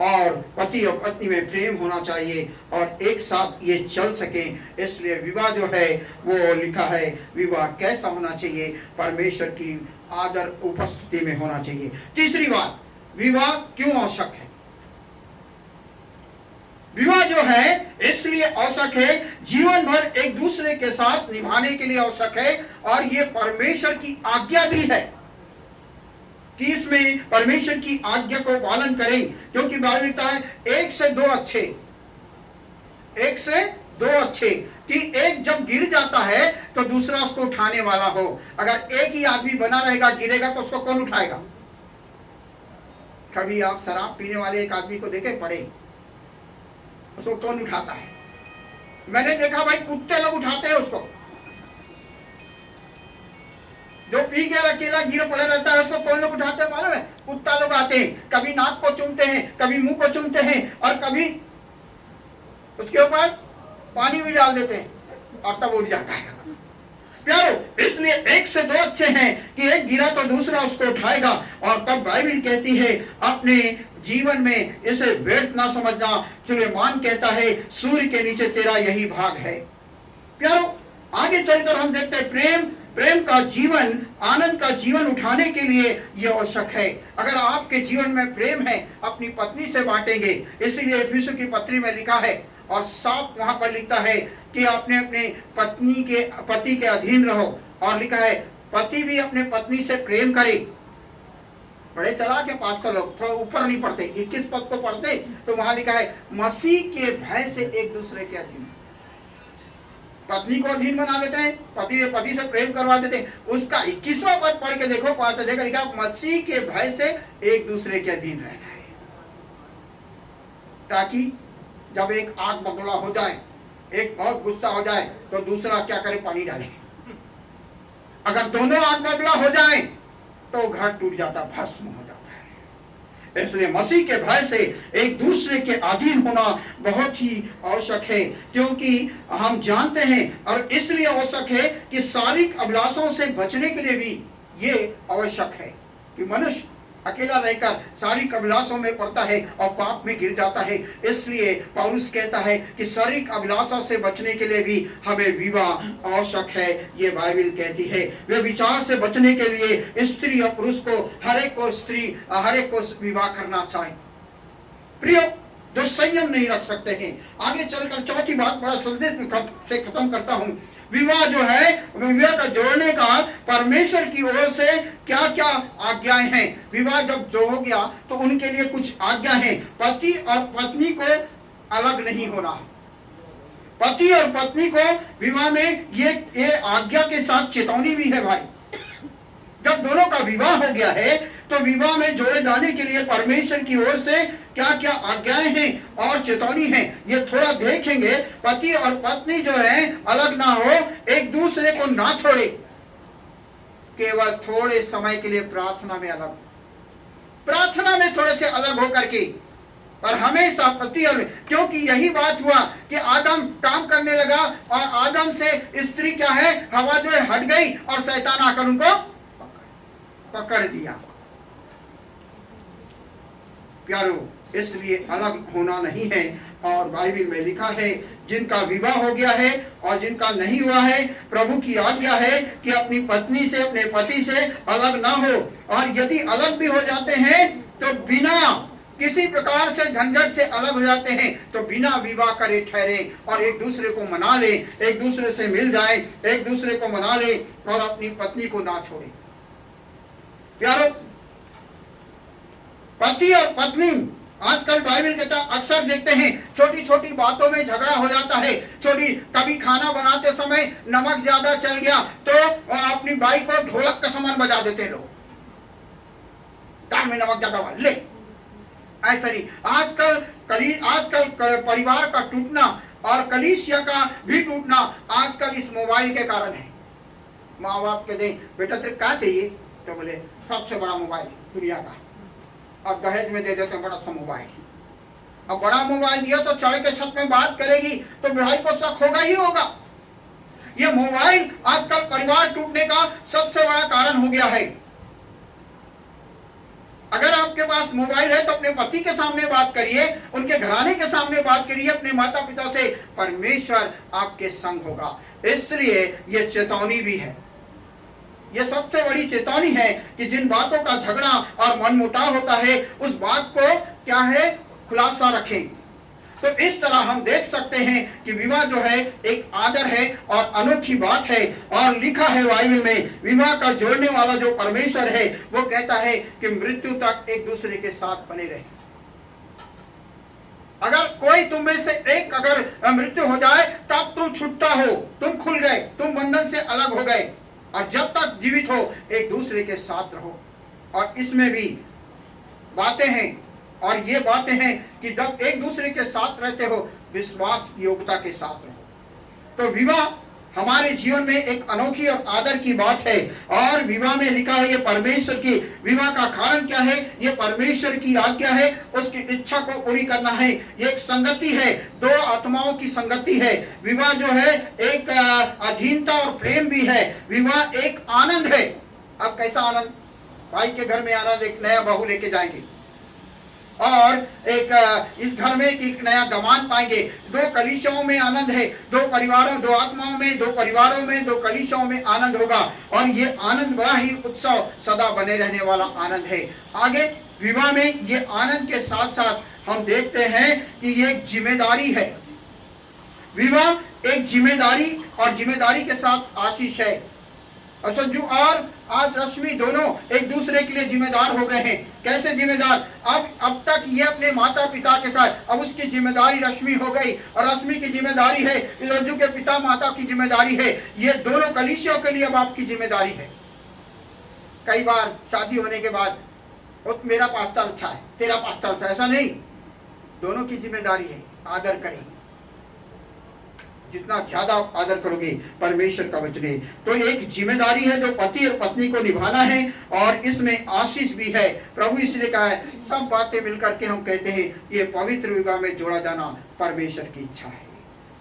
और पति और पत्नी में प्रेम होना चाहिए और एक साथ ये चल सके। इसलिए विवाह जो है वो लिखा है विवाह कैसा होना चाहिए, परमेश्वर की आदर उपस्थिति में होना चाहिए। तीसरी बात, विवाह क्यों आवश्यक है? विवाह जो है इसलिए आवश्यक है, जीवन भर एक दूसरे के साथ निभाने के लिए आवश्यक है और ये परमेश्वर की आज्ञा भी है कि इसमें परमेश्वर की आज्ञा को पालन करें, क्योंकि बाइबल लिखता है एक से दो अच्छे कि एक जब गिर जाता है तो दूसरा उसको उठाने वाला हो। अगर एक ही आदमी बना रहेगा, गिरेगा तो उसको कौन उठाएगा? कभी आप शराब पीने वाले एक आदमी को देखे पड़े, उसको कौन उठाता है? मैंने देखा भाई कुत्ते लोग उठाते हैं उसको। जो पी के अकेला गिर पड़ा रहता है उसको कौन लोग उठाते हैं मालूम है? कुत्ता लोग आते हैं, कभी नाक को चूमते हैं, कभी मुंह को चूमते हैं और कभी उसके ऊपर पानी भी डाल देते हैं और तब उठ जाता है। प्यारो, इसलिए एक से दो अच्छे हैं कि एक गिरा तो दूसरा उसको उठाएगा। और तब बाइबल कहती है अपने जीवन में इसे व्यर्थ ना समझना। सुलेमान कहता है सूर्य के नीचे तेरा यही भाग है। प्यारो, आगे चलकर हम देखते हैं प्रेम का जीवन, आनंद का जीवन उठाने के लिए यह आवश्यक है। अगर आपके जीवन में प्रेम है, अपनी पत्नी से बांटेंगे। इसीलिए एफिसुस की पत्री में लिखा है और साफ वहां पर लिखता है कि आपने अपने पति के अधीन रहो। और लिखा है पति भी अपने पत्नी से प्रेम करे। बड़े चला के पास्टर लोग थोड़ा ऊपर नहीं पढ़ते, 21 पद को पढ़ते तो वहां लिखा है मसीह के भय से एक दूसरे के अधीन। पत्नी को अधीन बना देते हैं, पति से प्रेम करवा देते हैं। उसका 21वां पद पढ़ के देखो, पास्टर देखा लिखा मसीह के भय से एक दूसरे के अधीन रहना है, ताकि जब एक आग बगला हो जाए, एक बहुत गुस्सा हो जाए तो दूसरा क्या करे? पानी डाले। अगर दोनों आग बगला हो जाए तो घर टूट जाता, भस्म हो जाता है। इसलिए मसीह के भय से एक दूसरे के अधीन होना बहुत ही आवश्यक है, क्योंकि हम जानते हैं और इसलिए आवश्यक है कि शारीरिक अभिलाषों से बचने के लिए भी ये आवश्यक है कि मनुष्य अकेला रहकर शारीरिक अभिलाषों में पड़ता है और पाप में गिर जाता है। इसलिए पौलुस कहता है कि शारीरिक अभिलाषों से बचने के लिए भी हमें विवाह आवश्यक है। ये बाइबल कहती है वे विचार से बचने के लिए स्त्री और पुरुष को हर एक को विवाह करना चाहिए। प्रियो, जो संयम नहीं रख सकते हैं। आगे चलकर चौथी बात बड़ा संदेश से खत्म करता हूं। विवाह जो है, विवाह का जोड़ने का परमेश्वर की ओर से क्या क्या आज्ञाएं हैं। विवाह जब जो हो गया तो उनके लिए कुछ आज्ञा है। पति और पत्नी को अलग नहीं होना। पति और पत्नी को विवाह में ये आज्ञा के साथ चेतावनी भी है। भाई, जब दोनों का विवाह हो गया है तो विवाह में जोड़े जाने के लिए परमेश्वर की ओर से क्या क्या आज्ञाएं हैं और चेतावनी है, ये थोड़ा देखेंगे। पति और पत्नी जो है अलग ना हो, एक दूसरे को ना छोड़े, केवल थोड़े समय के लिए प्रार्थना में थोड़े से अलग होकर के, और हमेशा पति और, क्योंकि यही बात हुआ कि आदम काम करने लगा और आदम से स्त्री क्या है, हवा जो है हट गई और शैतान आकर उनको पकड़ दिया। प्यारो, इसलिए अलग होना नहीं है। और बाइबल में लिखा है जिनका विवाह हो गया है और जिनका नहीं हुआ है, प्रभु की आज्ञा है कि अपनी पत्नी से, अपने पति से अलग ना हो। और यदि अलग भी हो जाते हैं तो बिना किसी प्रकार से झंझट से अलग हो जाते हैं तो बिना विवाह करे ठहरे और एक दूसरे को मना ले, एक दूसरे से मिल जाए, एक दूसरे को मना ले और अपनी पत्नी को ना छोड़े। प्यारो, पति और पत्नी आजकल बाइबल कहता अक्सर देखते हैं छोटी छोटी बातों में झगड़ा हो जाता है। कभी खाना बनाते समय नमक ज्यादा चल गया तो अपनी बाई को ढोलक का सामान बजा देते लोग, दाल में नमक ज्यादा ले। ऐसा नहीं, आजकल परिवार का टूटना और कलीसिया का भी टूटना आजकल इस मोबाइल के कारण है। माँ बाप कहते हैं बेटा तेरे क्या चाहिए, तो बोले सबसे बड़ा मोबाइल दुनिया का, और दहेज में दे देते हैं बड़ा सा मोबाइल। अब बड़ा मोबाइल दिया तो चढ़ के छत में बात करेगी तो भाई को शक होगा ही होगा। ये मोबाइल आजकल परिवार टूटने का सबसे बड़ा कारण हो गया है। अगर आपके आपके पास मोबाइल है तो अपने पति के सामने बात करिए, उनके घराने के सामने बात करिए, अपने माता पिता से। परमेश्वर आपके संग होगा। इसलिए ये चेतावनी भी है, ये सबसे बड़ी चेतावनी है कि जिन बातों का झगड़ा और मनमुटाव होता है उस बात को क्या है, खुलासा रखें। तो इस तरह हम देख सकते हैं कि विवाह जो है एक आदर है और अनोखी बात है। और लिखा है बाइबल में, विवाह का जोड़ने वाला जो परमेश्वर है वो कहता है कि मृत्यु तक एक दूसरे के साथ बने रहे। अगर कोई तुम में से एक अगर मृत्यु हो जाए तब तुम छुट्टा हो, तुम खुल गए, तुम बंधन से अलग हो गए। और जब तक जीवित हो एक दूसरे के साथ रहो। और इसमें भी बातें हैं, और ये बातें हैं कि जब एक दूसरे के साथ रहते हो विश्वास योग्यता के साथ रहो। तो विवाह हमारे जीवन में एक अनोखी और आदर की बात है। और विवाह में लिखा है ये परमेश्वर की, विवाह का कारण क्या है, ये परमेश्वर की आज्ञा है, उसकी इच्छा को पूरी करना है। ये एक संगति है, दो आत्माओं की संगति है। विवाह जो है एक अधीनता और प्रेम भी है। विवाह एक आनंद है। अब कैसा आनंद, भाई के घर में आनंद, एक नया बहू लेके जाएंगे और एक इस घर में एक नया दामाद पाएंगे। दो कलीसियाओं में आनंद है, दो परिवारों, दो आत्माओं में, दो परिवारों में, दो कलीसियाओं में आनंद होगा। और ये आनंद बड़ा ही उत्सव, सदा बने रहने वाला आनंद है। आगे विवाह में ये आनंद के साथ साथ हम देखते हैं कि ये एक जिम्मेदारी है। विवाह एक जिम्मेदारी और जिम्मेदारी के साथ आशीष है। और संजू और आज रश्मि दोनों एक दूसरे के लिए जिम्मेदार हो गए हैं। कैसे जिम्मेदार, अब तक ये अपने माता पिता के साथ, अब उसकी जिम्मेदारी रश्मि हो गई और रश्मि की जिम्मेदारी है, संजू के पिता माता की जिम्मेदारी है। ये दोनों कलीसियों के लिए अब आपकी जिम्मेदारी है। कई बार शादी होने के बाद मेरा पास्टर अच्छा है, तेरा पास्टर अच्छा है, ऐसा नहीं, दोनों की जिम्मेदारी है। आदर करें, जितना ज्यादा आदर करोगे परमेश्वर का वचन है। तो एक जिम्मेदारी है जो पति और पत्नी को निभाना है और इसमें आशीष भी है। प्रभु इसलिए कहा है, सब बातें मिलकर के हम कहते हैं ये पवित्र विवाह में जोड़ा जाना परमेश्वर की इच्छा है।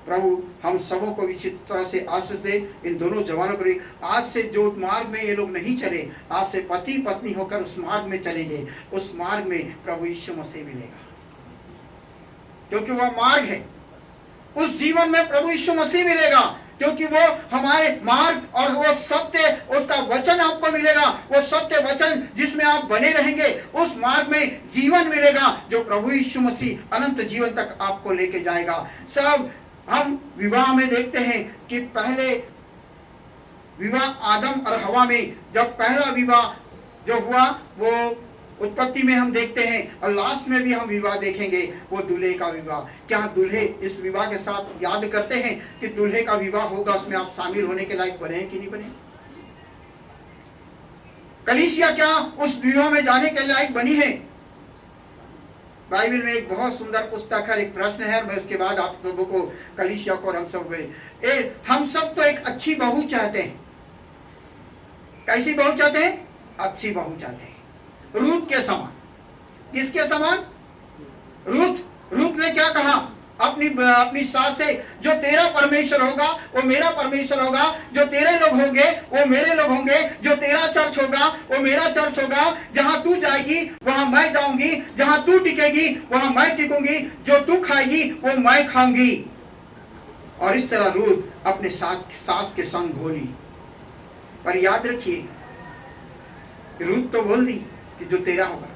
प्रभु हम सबों को विचित्र तरह से आशीष दे। इन दोनों जवानों को आज से जो मार्ग में ये लोग नहीं चले, आज से पति पत्नी होकर उस मार्ग में चलेंगे। उस मार्ग में प्रभु यीशु मसीह मिलेगा, क्योंकि वह मार्ग है। उस जीवन में प्रभु यीशु मसीह मिलेगा, क्योंकि वो हमारे मार्ग और वो सत्य, उसका वचन आपको मिलेगा। वो सत्य वचन जिसमें आप बने रहेंगे, उस मार्ग में जीवन मिलेगा जो प्रभु यीशु मसीह अनंत जीवन तक आपको लेके जाएगा। सब हम विवाह में देखते हैं कि पहले विवाह आदम और हवा में, जब पहला विवाह जो हुआ वो उत्पत्ति में हम देखते हैं, और लास्ट में भी हम विवाह देखेंगे, वो दूल्हे का विवाह। क्या दूल्हे इस विवाह के साथ याद करते हैं कि दूल्हे का विवाह होगा, उसमें आप शामिल होने के लायक बने कि नहीं बने? कलीसिया क्या उस विवाह में जाने के लायक बनी है? बाइबल में एक बहुत सुंदर पुस्तक है, एक प्रश्न है, मैं उसके बाद आप सबों को कलीसिया को और हम सब तो एक अच्छी बहू चाहते हैं। कैसी बहू चाहते हैं? अच्छी बहू चाहते हैं, रूत के समान। किसके समान? रूत ने क्या कहा अपनी सास से, जो तेरा परमेश्वर होगा वो मेरा परमेश्वर होगा, जो तेरे लोग होंगे वो मेरे लोग होंगे, जो तेरा चर्च होगा वो मेरा चर्च होगा, जहां तू जाएगी वहां मैं जाऊंगी, जहां तू टिकेगी वहां मैं टिकूंगी, जो तू खाएगी वो मैं खाऊंगी। और इस तरह रूत अपने सास के संग बोली। पर याद रखिए, रूत तो बोल दी कि जो तेरा होगा,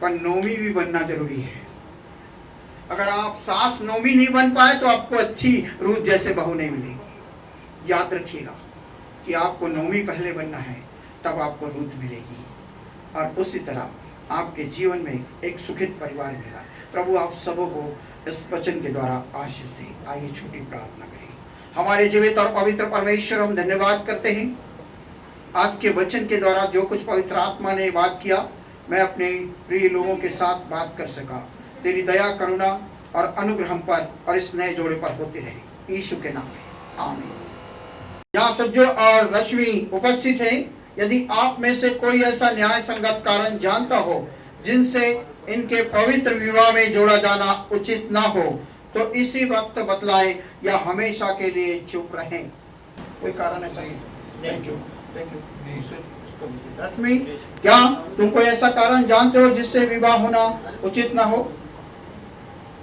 पर नोमी भी बनना जरूरी है। अगर आप सास नोमी नहीं बन पाए तो आपको अच्छी रूत जैसे बहू नहीं मिलेगी। याद रखिएगा कि आपको नोमी पहले बनना है, तब आपको रूत मिलेगी, और उसी तरह आपके जीवन में एक सुखित परिवार मिलेगा। प्रभु आप सबों को इस वचन के द्वारा आशीष दे। आइए छोटी प्रार्थना करें। हमारे जीवित और पवित्र परमेश्वर, हम धन्यवाद करते हैं आज के वचन के द्वारा जो कुछ पवित्र आत्मा ने बात किया, मैं अपने प्रिय लोगों के साथ बात कर सका। तेरी दया, करुणा और अनुग्रह हम पर और इस नए जोड़े पर होते रहे, यीशु के नाम में आमीन। यहाँ सज्जो और रश्मि उपस्थित हैं। यदि आप में से कोई ऐसा न्याय संगत कारण जानता हो जिनसे इनके पवित्र विवाह में जोड़ा जाना उचित ना हो, तो इसी वक्त बतलाएं या हमेशा के लिए चुप रहें। कोई कारण ऐसा ही? Thank you. रश्मि, क्या तुम कोई ऐसा कारण जानते हो जिससे विवाह होना उचित ना हो?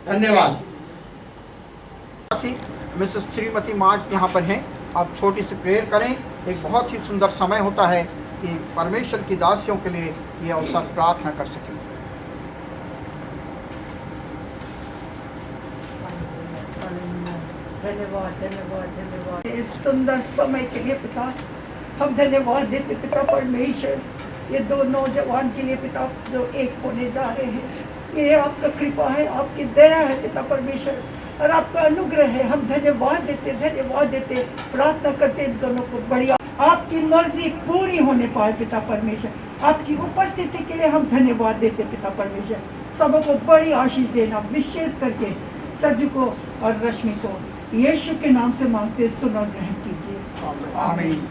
धन्यवाद। मिसेस श्रीमती मार्ट यहाँ पर हैं। आप छोटी सी प्रेयर करें। एक बहुत ही सुंदर समय होता है कि परमेश्वर की दासियों के लिए ये अवसर प्रार्थना कर सकें। धन्यवाद धन्यवाद धन्यवाद इस सुंदर समय के लिए पिता। हम धन्यवाद देते पिता परमेश्वर, ये दो नौजवान के लिए पिता जो एक होने जा रहे हैं। ये आपका कृपा है, आपकी दया है पिता परमेश्वर, और आपका अनुग्रह है। हम धन्यवाद देते प्रार्थना करते इन दोनों को बढ़िया आपकी मर्जी पूरी होने पाए पिता परमेश्वर। आपकी उपस्थिति के लिए हम धन्यवाद देते पिता परमेश्वर। सबको बड़ी आशीष देना, विशेष करके सज्जू को और रश्मि को यीशु के नाम से मांगते, सुनो ग्रहण कीजिए। आमीन।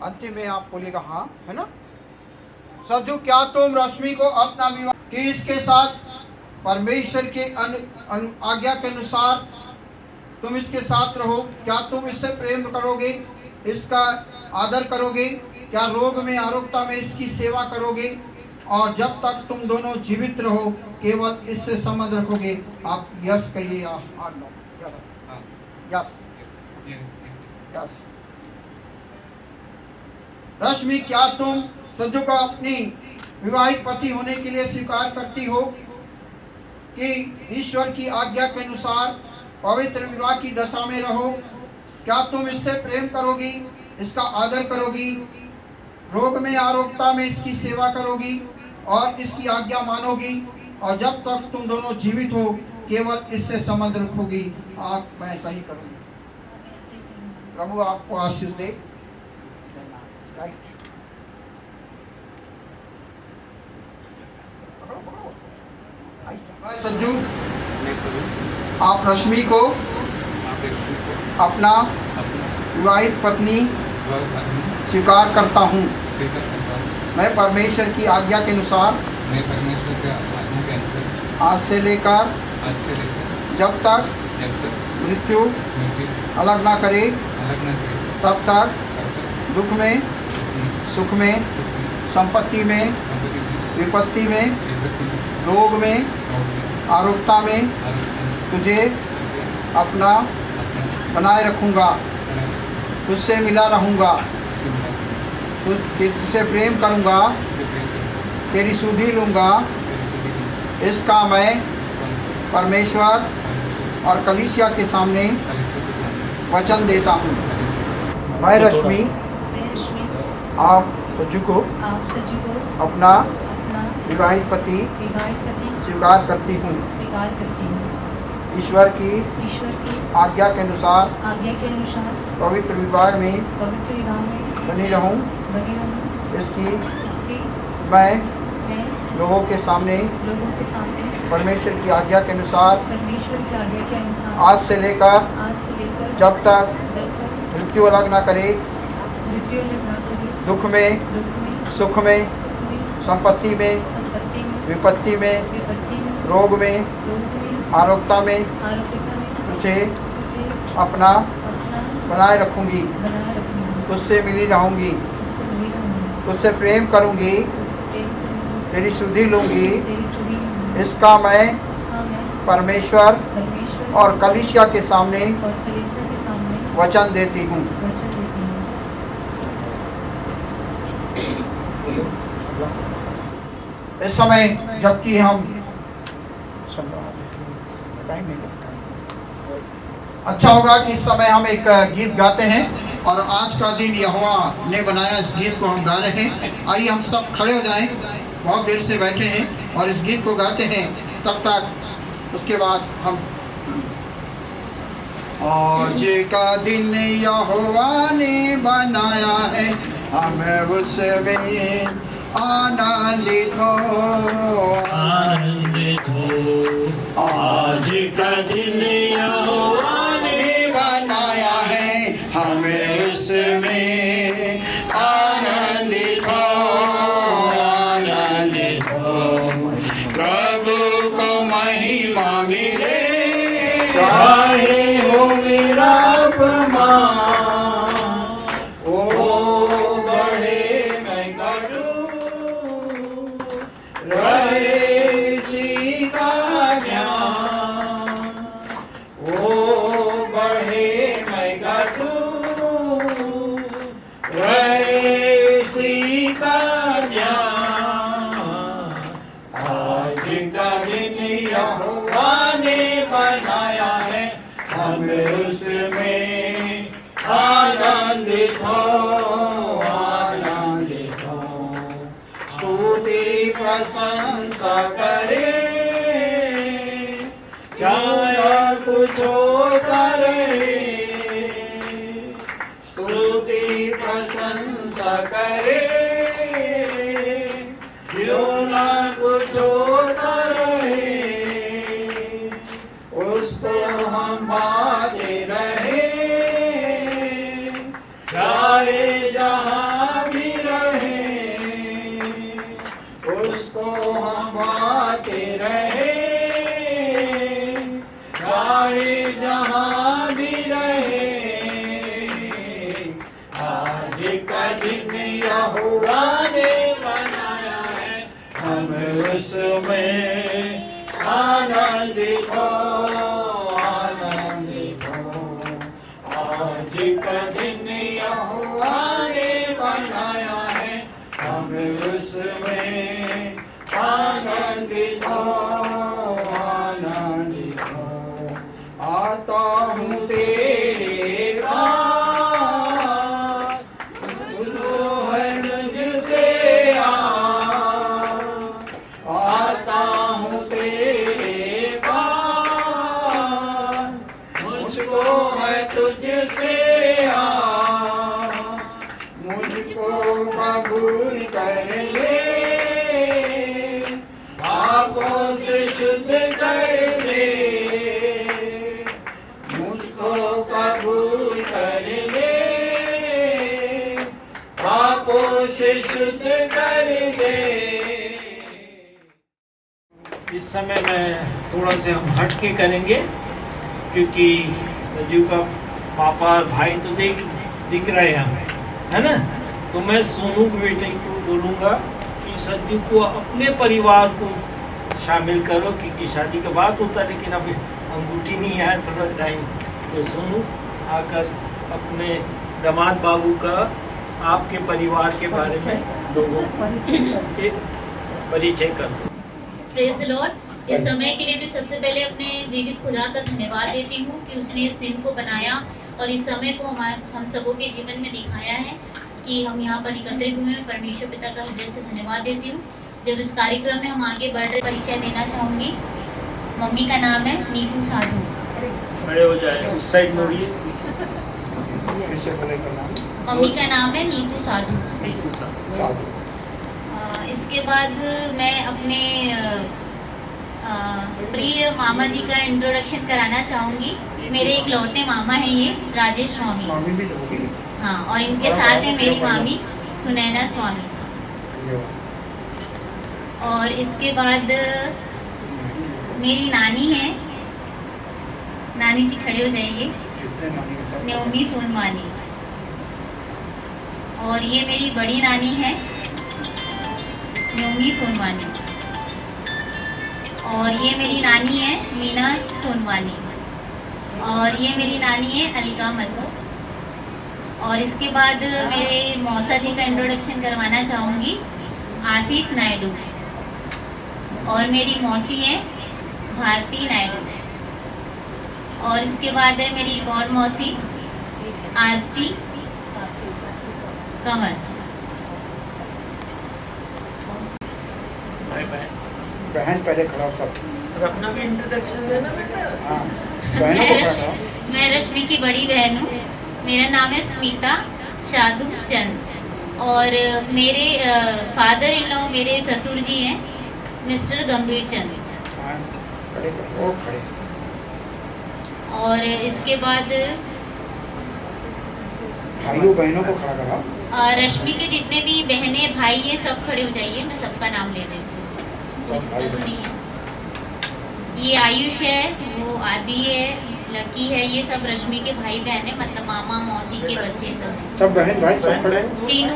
अंतिम में आप बोलेगा हाँ, है ना? सज्जू, क्या तुम रश्मि को अपना विवाह कि इसके साथ परमेश्वर के आज्ञा के अनुसार तुम इसके साथ रहो? क्या तुम इससे प्रेम करोगे, इसका आदर करोगे? क्या रोग में आरोग्यता में इसकी सेवा करोगे? और जब तक तुम दोनों जीवित रहो केवल इससे संबंध रखोगे? आप यस कहिए या नो? Yes yes. रश्मि, क्या तुम सज्जू को अपनी विवाहित पति होने के लिए स्वीकार करती हो कि ईश्वर की आज्ञा के अनुसार पवित्र विवाह की दशा में रहो? क्या तुम इससे प्रेम करोगी, इसका आदर करोगी, रोग में आरोग्यता में इसकी सेवा करोगी और इसकी आज्ञा मानोगी? और जब तक तुम दोनों जीवित हो केवल इससे संबंध रखोगी? मैं ऐसा ही करूँगी। प्रभु आपको आशीष दे। राइट। सज्जू, आप रश्मि को अपना विवाहित पत्नी स्वीकार करता हूँ। मैं परमेश्वर की आज्ञा के अनुसार आज से लेकर जब तक मृत्यु अलग ना करे तब तक दुख में सुख में संपत्ति में विपत्ति में रोग में आरोग्यता में तुझे अपना बनाए रखूँगा, तुझसे मिला रहूँगा, तुझसे प्रेम करूँगा, तेरी सुधि लूँगा। इसका मैं परमेश्वर और कलीसिया के सामने वचन देता हूँ। मैं रश्मि आप सज्जू को अपना विवाहित पति स्वीकार करती हूँ। ईश्वर की आज्ञा के अनुसार पवित्र विवाह में बनी रहूं। इसकी मैं लोगों के सामने परमेश्वर की आज्ञा के अनुसार आज से लेकर जब तक मृत्यु अलग ना करे दुख में सुख में संपत्ति में विपत्ति में रोग में आरोग्यता में तुझे अपना बनाए रखूँगी, तुझसे मिली रहूँगी, तुझसे प्रेम करूँगी, तेरी सुधि लूँगी। इसका मैं परमेश्वर और कलीसिया के सामने वचन देती हूँ। इस समय जबकि हम अच्छा होगा कि इस समय हम एक गीत गाते हैं और आज का दिन यहोवा ने बनाया, इस गीत को हम गा रहे हैं। आइए हम सब खड़े हो जाएं, बहुत देर से बैठे हैं और इस गीत को गाते हैं। तब तक उसके बाद हम आज का दिन यहोवा ने बनाया है, हमें उसमें आनंदित हो। आज का दिन यहोवा ने बनाया है, हमें उसमें आनंदित हो। आनंदित हो, प्रभु को महिमा मिले, चाहे हो मेरा अपमान। ओ प्रशंसा करे, चाहे कुछ होता रहे। स्तुति प्रशंसा करे, क्यों ना कुछ होता रहे। उसको हम पाते रहे, चाहे जहाँ भी रहे। उसको हम पाते रहे, चाहे जहाँ भी रहे। आज का दिन यहोवा ने बनाया है, हम उसमें आनंदित हो, आनंदित हो। आज का दिन यहोवा ने बनाया है, हम उसमें आनंदित हो, आनंदित हो। आता हूँ तेरे पास, जो है मुझसे आता हूँ तेरे पास, मुझको है तुझसे मुझको कबूल कर ले, पापों से शुद्ध कर दे। मुझको कबूल कर ले, पापों से शुद्ध कर दे। इस समय मैं थोड़ा से हम हट के करेंगे, क्योंकि सजीव का पापा और भाई तो दिख रहे हैं, है ना। तो मैं सोनू के बेटे को बोलूँगा कि सजीव को अपने परिवार को शामिल करो, क्योंकि शादी का बात होता है, लेकिन अभी अंगूठी नहीं है, थोड़ा टाइम। तो सोनू आकर अपने दामाद बाबू का, आपके परिवार के बारे में लोगों को परिचय कर दो। Praise the Lord. इस समय के लिए मैं सबसे पहले अपने जीवित खुदा का धन्यवाद देती हूँ कि उसने इस दिन को बनाया और इस समय को हम सबों के जीवन में दिखाया है कि हम यहाँ पर एकत्रित हुए हैं। परमेश्वर पिता का हृदय से धन्यवाद देती हूँ। जब इस कार्यक्रम में हम आगे बढ़ रहे, परिचय देना चाहूँगी। मम्मी का नाम है नीतू साधु। खड़े हो जाए, उस साइड मुड़िए। मम्मी का नाम है नीतू साधु। इसके बाद मैं अपने प्रिय मामा जी का इंट्रोडक्शन कराना चाहूँगी। मेरे इकलौते मामा हैं ये, राजेश स्वामी। हाँ, और इनके साथ है मेरी मामी सुनैना स्वामी। और इसके बाद मेरी नानी है, नानी जी खड़े हो जाइए, नयोमी सोनवानी। और ये मेरी बड़ी नानी है, नयोमी सोनवानी। और ये मेरी नानी है, मीना सोनवानी। और ये मेरी नानी है, अलका मसू। और इसके बाद मेरे मौसा जी का इंट्रोडक्शन करवाना चाहूँगी, आशीष नायडू। और मेरी मौसी है, भारती नायडू। और इसके बाद है मेरी एक और मौसी, आरती कंवर। बहन पहले खड़ा हो सब। और अपना भी इंट्रोडक्शन देना बेटा। हाँ, बहनों को खड़ा। मैं रश्मि की बड़ी बहन हूँ। मेरा नाम है स्मिता शादू चंद। और मेरे फादर इन लॉ, मेरे ससुर जी हैं, मिस्टर गंभीर चंद। हाँ, खड़े करो, वो खड़े। और इसके बाद भाइयों बहनों को खड़ा कराओ। रश्मि के जितने भी बहनें भाई ये सब खड़े हो जाइए, मैं सबका नाम ले देती हूँ। ये आयुष है, वो आदि है, लकी है, ये सब रश्मि के भाई बहन है, मतलब मामा मौसी के बच्चे सब हैं। सब बहन भाई सब खड़े। चीनू,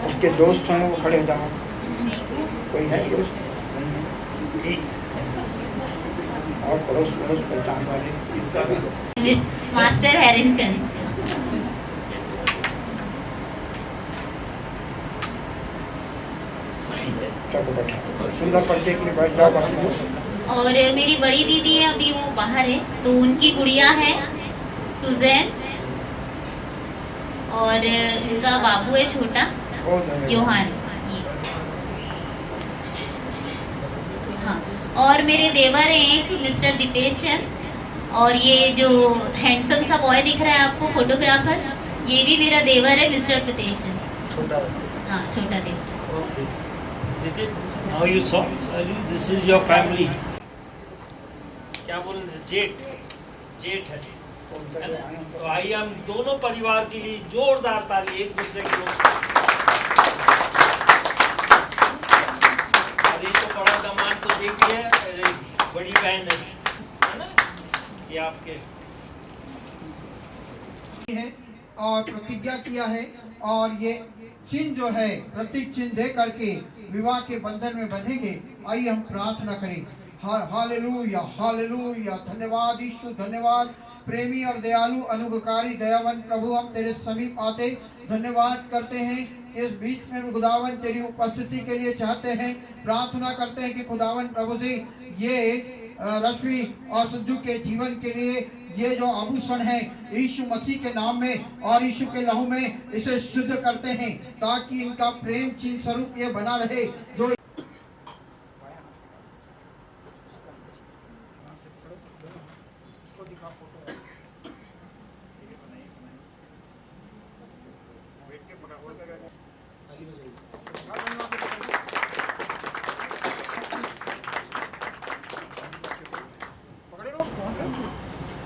उसके दोस्त हैं वो खड़े हो जाओ। कोई है दोस्त? ठीक। और पड़ोस पड़ोस पहचान वाले इसका भी। मास्टर हैरनचंद। चलो बैठो, सुंदर परिचय के लिए बैठ जाओ। और मेरी बड़ी दीदी है, अभी वो बाहर है, तो उनकी गुड़िया है सुजैन। और इनका बाबू है छोटा, बहुत धन्यवाद। योहान ये। हाँ, और मेरे देवर हैं एक मिस्टर दीपेश चंद, और ये जो हैंडसम सा बॉय दिख रहा है आपको फोटोग्राफर, ये भी मेरा देवर है मिस्टर प्रतेश चंद। छोटा हाँ, छोटा देवर। Okay Nitin, now you saw this is your family. क्या बोल रहे, जेठ है ना? तो आइए हम दोनों परिवार के लिए जोरदार ताली एक दूसरे के लोग। अरे तो बड़ा दामाद को देखिए, अरे बड़ी बहन है ना, ये आपके है और प्रतिज्ञा किया है, और ये चिन्ह जो है प्रतीक चिन्ह दे करके विवाह के बंधन में बंधेंगे। आइए हम प्रार्थना करें। Hallelujah hallelujah. धन्यवाद यीशु, धन्यवाद प्रेमी और दयालु अनुग्रहकारी दयावान प्रभु, हम तेरे समीप आते धन्यवाद करते हैं। इस बीच में खुदावन तेरी उपस्थिति के लिए चाहते हैं, प्रार्थना करते हैं कि खुदावन प्रभु जी ये रश्मि और सज्जू के जीवन के लिए ये जो आभूषण है यीशु मसीह के नाम में और यीशु के लहू में इसे शुद्ध करते हैं, ताकि इनका प्रेम चिन्ह स्वरूप ये बना रहे। जो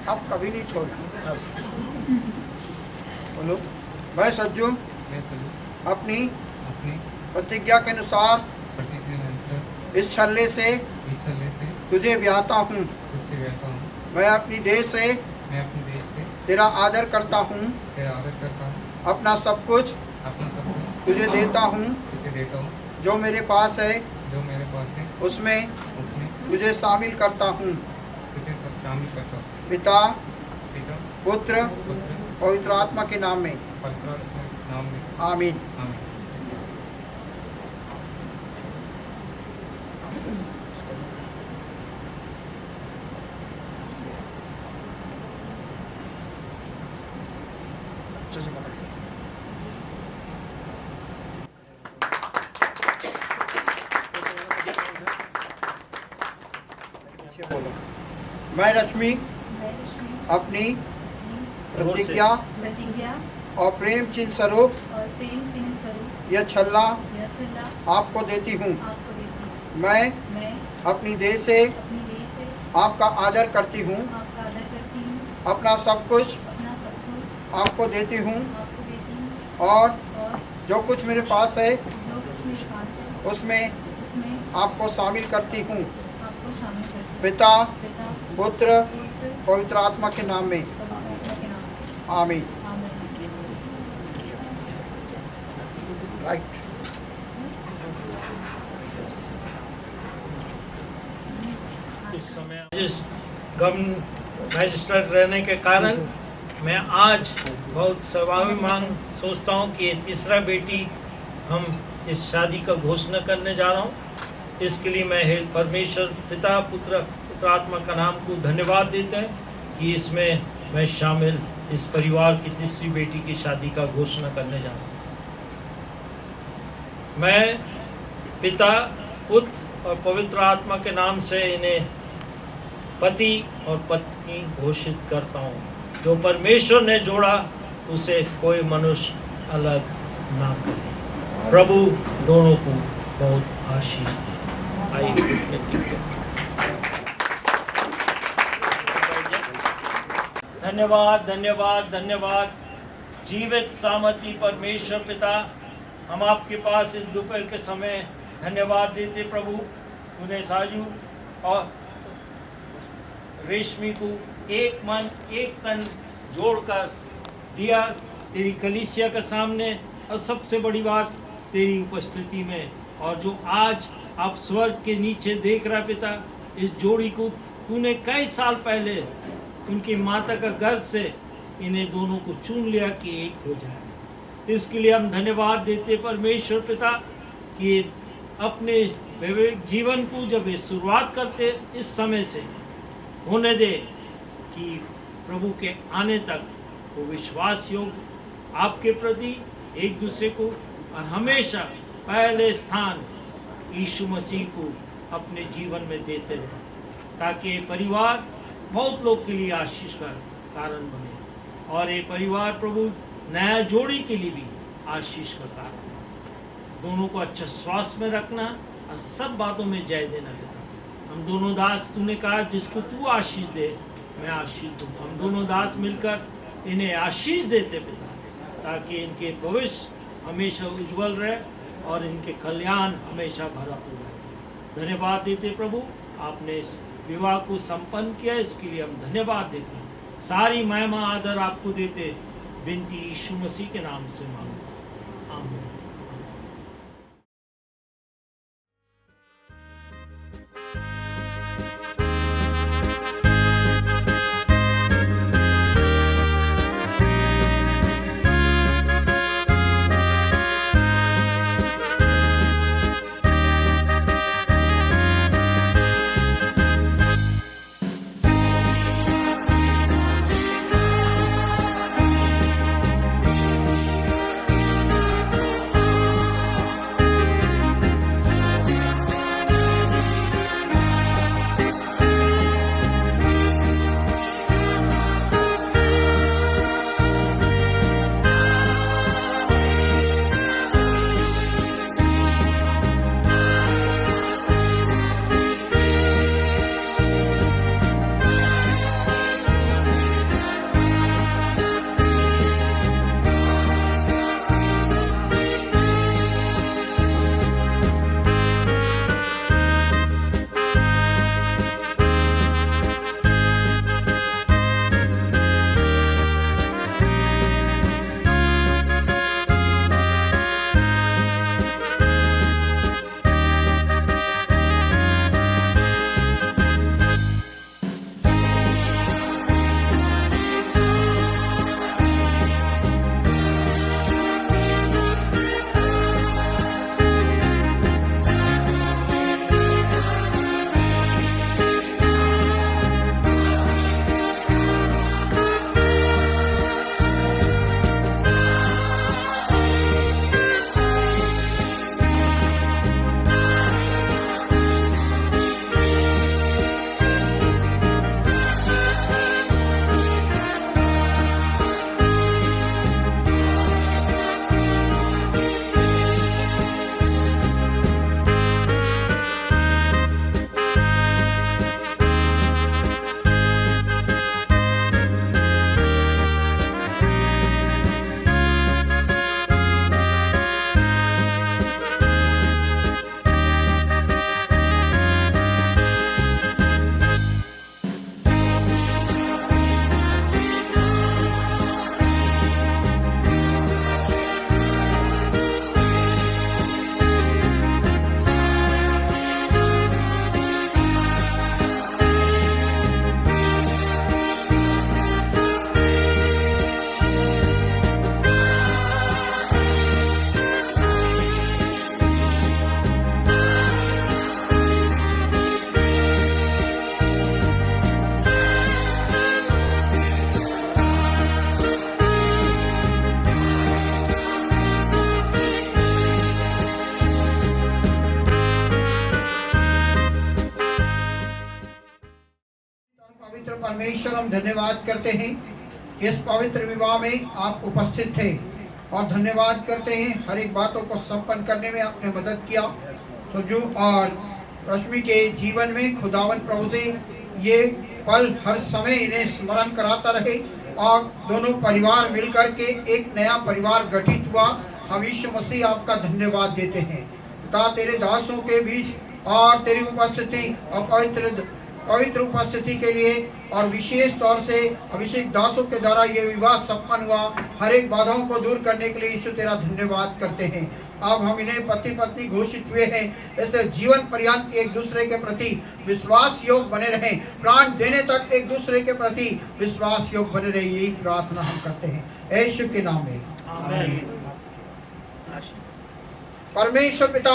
आप कभी नहीं छोड़ना। बोलो। मैं सज्जू अपनी प्रतिज्ञा के अनुसार इस छल्ले से तुझे ब्याहता हूँ। मैं अपनी देश से तेरा आदर करता हूँ। अपना सब कुछ तुझे देता हूँ। जो मेरे पास है उसमें तुझे शामिल करता हूँ। पिता पुत्र पवित्र आत्मा के नाम में, आमीन। मैं रश्मि अपनी प्रतिज्ञा और प्रेम चिन्ह स्वरूप यह छल्ला आपको देती हूँ। मैं अपनी देह से आपका आदर करती हूँ। अपना सब कुछ आपको देती हूँ, और जो कुछ मेरे पास है उसमें आपको शामिल करती हूँ। पिता पुत्र पवित्र आत्मा के नाम में, आमीन। राइट। इस समय गवर्नमेंट मैजिस्ट्रेट रहने के कारण मैं आज बहुत स्वाभिमान सोचता हूँ कि ये तीसरा बेटी हम इस शादी का घोषणा करने जा रहा हूँ। इसके लिए मैं परमेश्वर पिता पुत्र पुत्र आत्मा का नाम को धन्यवाद देते हैं कि इसमें मैं शामिल इस परिवार की तीसरी बेटी की शादी का घोषणा करने जा रहा हूँ। मैं पिता पुत्र और पवित्र आत्मा के नाम से इन्हें पति और पत्नी घोषित करता हूँ। जो परमेश्वर ने जोड़ा उसे कोई मनुष्य अलग ना करे। प्रभु दोनों को बहुत आशीष दे। धन्यवाद धन्यवाद धन्यवाद। जीवित सामर्थी परमेश्वर पिता, हम आपके पास इस दोपहर के समय धन्यवाद देते प्रभु। उन्हें साजू और रेशमी को एक मन एक तन जोड़कर दिया तेरी कलीसिया के सामने, और सबसे बड़ी बात तेरी उपस्थिति में। और जो आज आप स्वर्ग के नीचे देख रहा पिता, इस जोड़ी को तूने कई साल पहले उनकी माता का गर्भ से इन्हें दोनों को चुन लिया कि एक हो जाए। इसके लिए हम धन्यवाद देते परमेश्वर पिता कि अपने वैवाहिक जीवन को जब ये शुरुआत करते इस समय से होने दे कि प्रभु के आने तक वो विश्वास योग्य आपके प्रति एक दूसरे को और हमेशा पहले स्थान यीशु मसीह को अपने जीवन में देते रहे, ताकि ये परिवार बहुत लोग के लिए आशीष का कारण बने और ये परिवार प्रभु नया जोड़ी के लिए भी आशीष का कारण बने। दोनों को अच्छा स्वास्थ्य में रखना और सब बातों में जय देना पिता। हम दोनों दास, तूने कहा जिसको तू आशीष दे मैं आशीष दूंगा। हम दोनों दास मिलकर इन्हें आशीष देते पिता, ताकि इनके भविष्य हमेशा उज्जवल रहे और इनके कल्याण हमेशा भरपूर रहे। धन्यवाद देते प्रभु, आपने इस विवाह को संपन्न किया, इसके लिए हम धन्यवाद देते हैं। सारी महिमा आदर आपको देते, विनती यीशु मसीह के नाम से मांगो, आमीन। परमेश्वर हम धन्यवाद करते हैं इस पवित्र विवाह में आप उपस्थित थे और धन्यवाद करते हैं हर एक बातों को संपन्न करने में आपने मदद किया। सुजू और रश्मि के जीवन में खुदावन प्रभु से ये पल हर समय इन्हें स्मरण कराता रहे और दोनों परिवार मिलकर के एक नया परिवार गठित हुआ। हम यीशु मसीह आपका धन्यवाद देते हैं खुदा तेरे दासों के बीच और तेरी उपस्थिति और पवित्र उपस्थिति के लिए और विशेष तौर से अभिषेक दासों के द्वारा ये विवाह संपन्न हुआ। हर एक बाधाओं को दूर करने के लिए यीशु तेरा धन्यवाद करते हैं। अब हम इन्हें पति पत्नी घोषित हुए हैं, इसलिए जीवन पर्यंत एक दूसरे के प्रति विश्वास योग बने रहें, प्राण देने तक एक दूसरे के प्रति विश्वास योग बने रहे, यही प्रार्थना हम करते हैं यीशु के नाम में, आमीन। परमेश्वर पिता,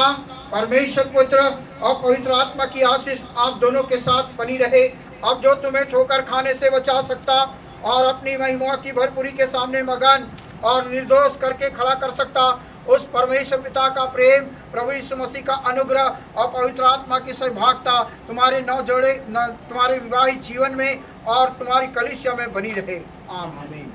परमेश्वर पुत्र और पवित्र आत्मा की आशीष आप दोनों के साथ बनी रहे। अब जो तुम्हें ठोकर खाने से बचा सकता और अपनी महिमा की भरपूरी के सामने मगन और निर्दोष करके खड़ा कर सकता, उस परमेश्वर पिता का प्रेम, प्रभु यीशु मसीह का अनुग्रह और पवित्र आत्मा की सहभागिता तुम्हारे तुम्हारे विवाहित जीवन में और तुम्हारी कलीसिया में बनी रहे। आमीन।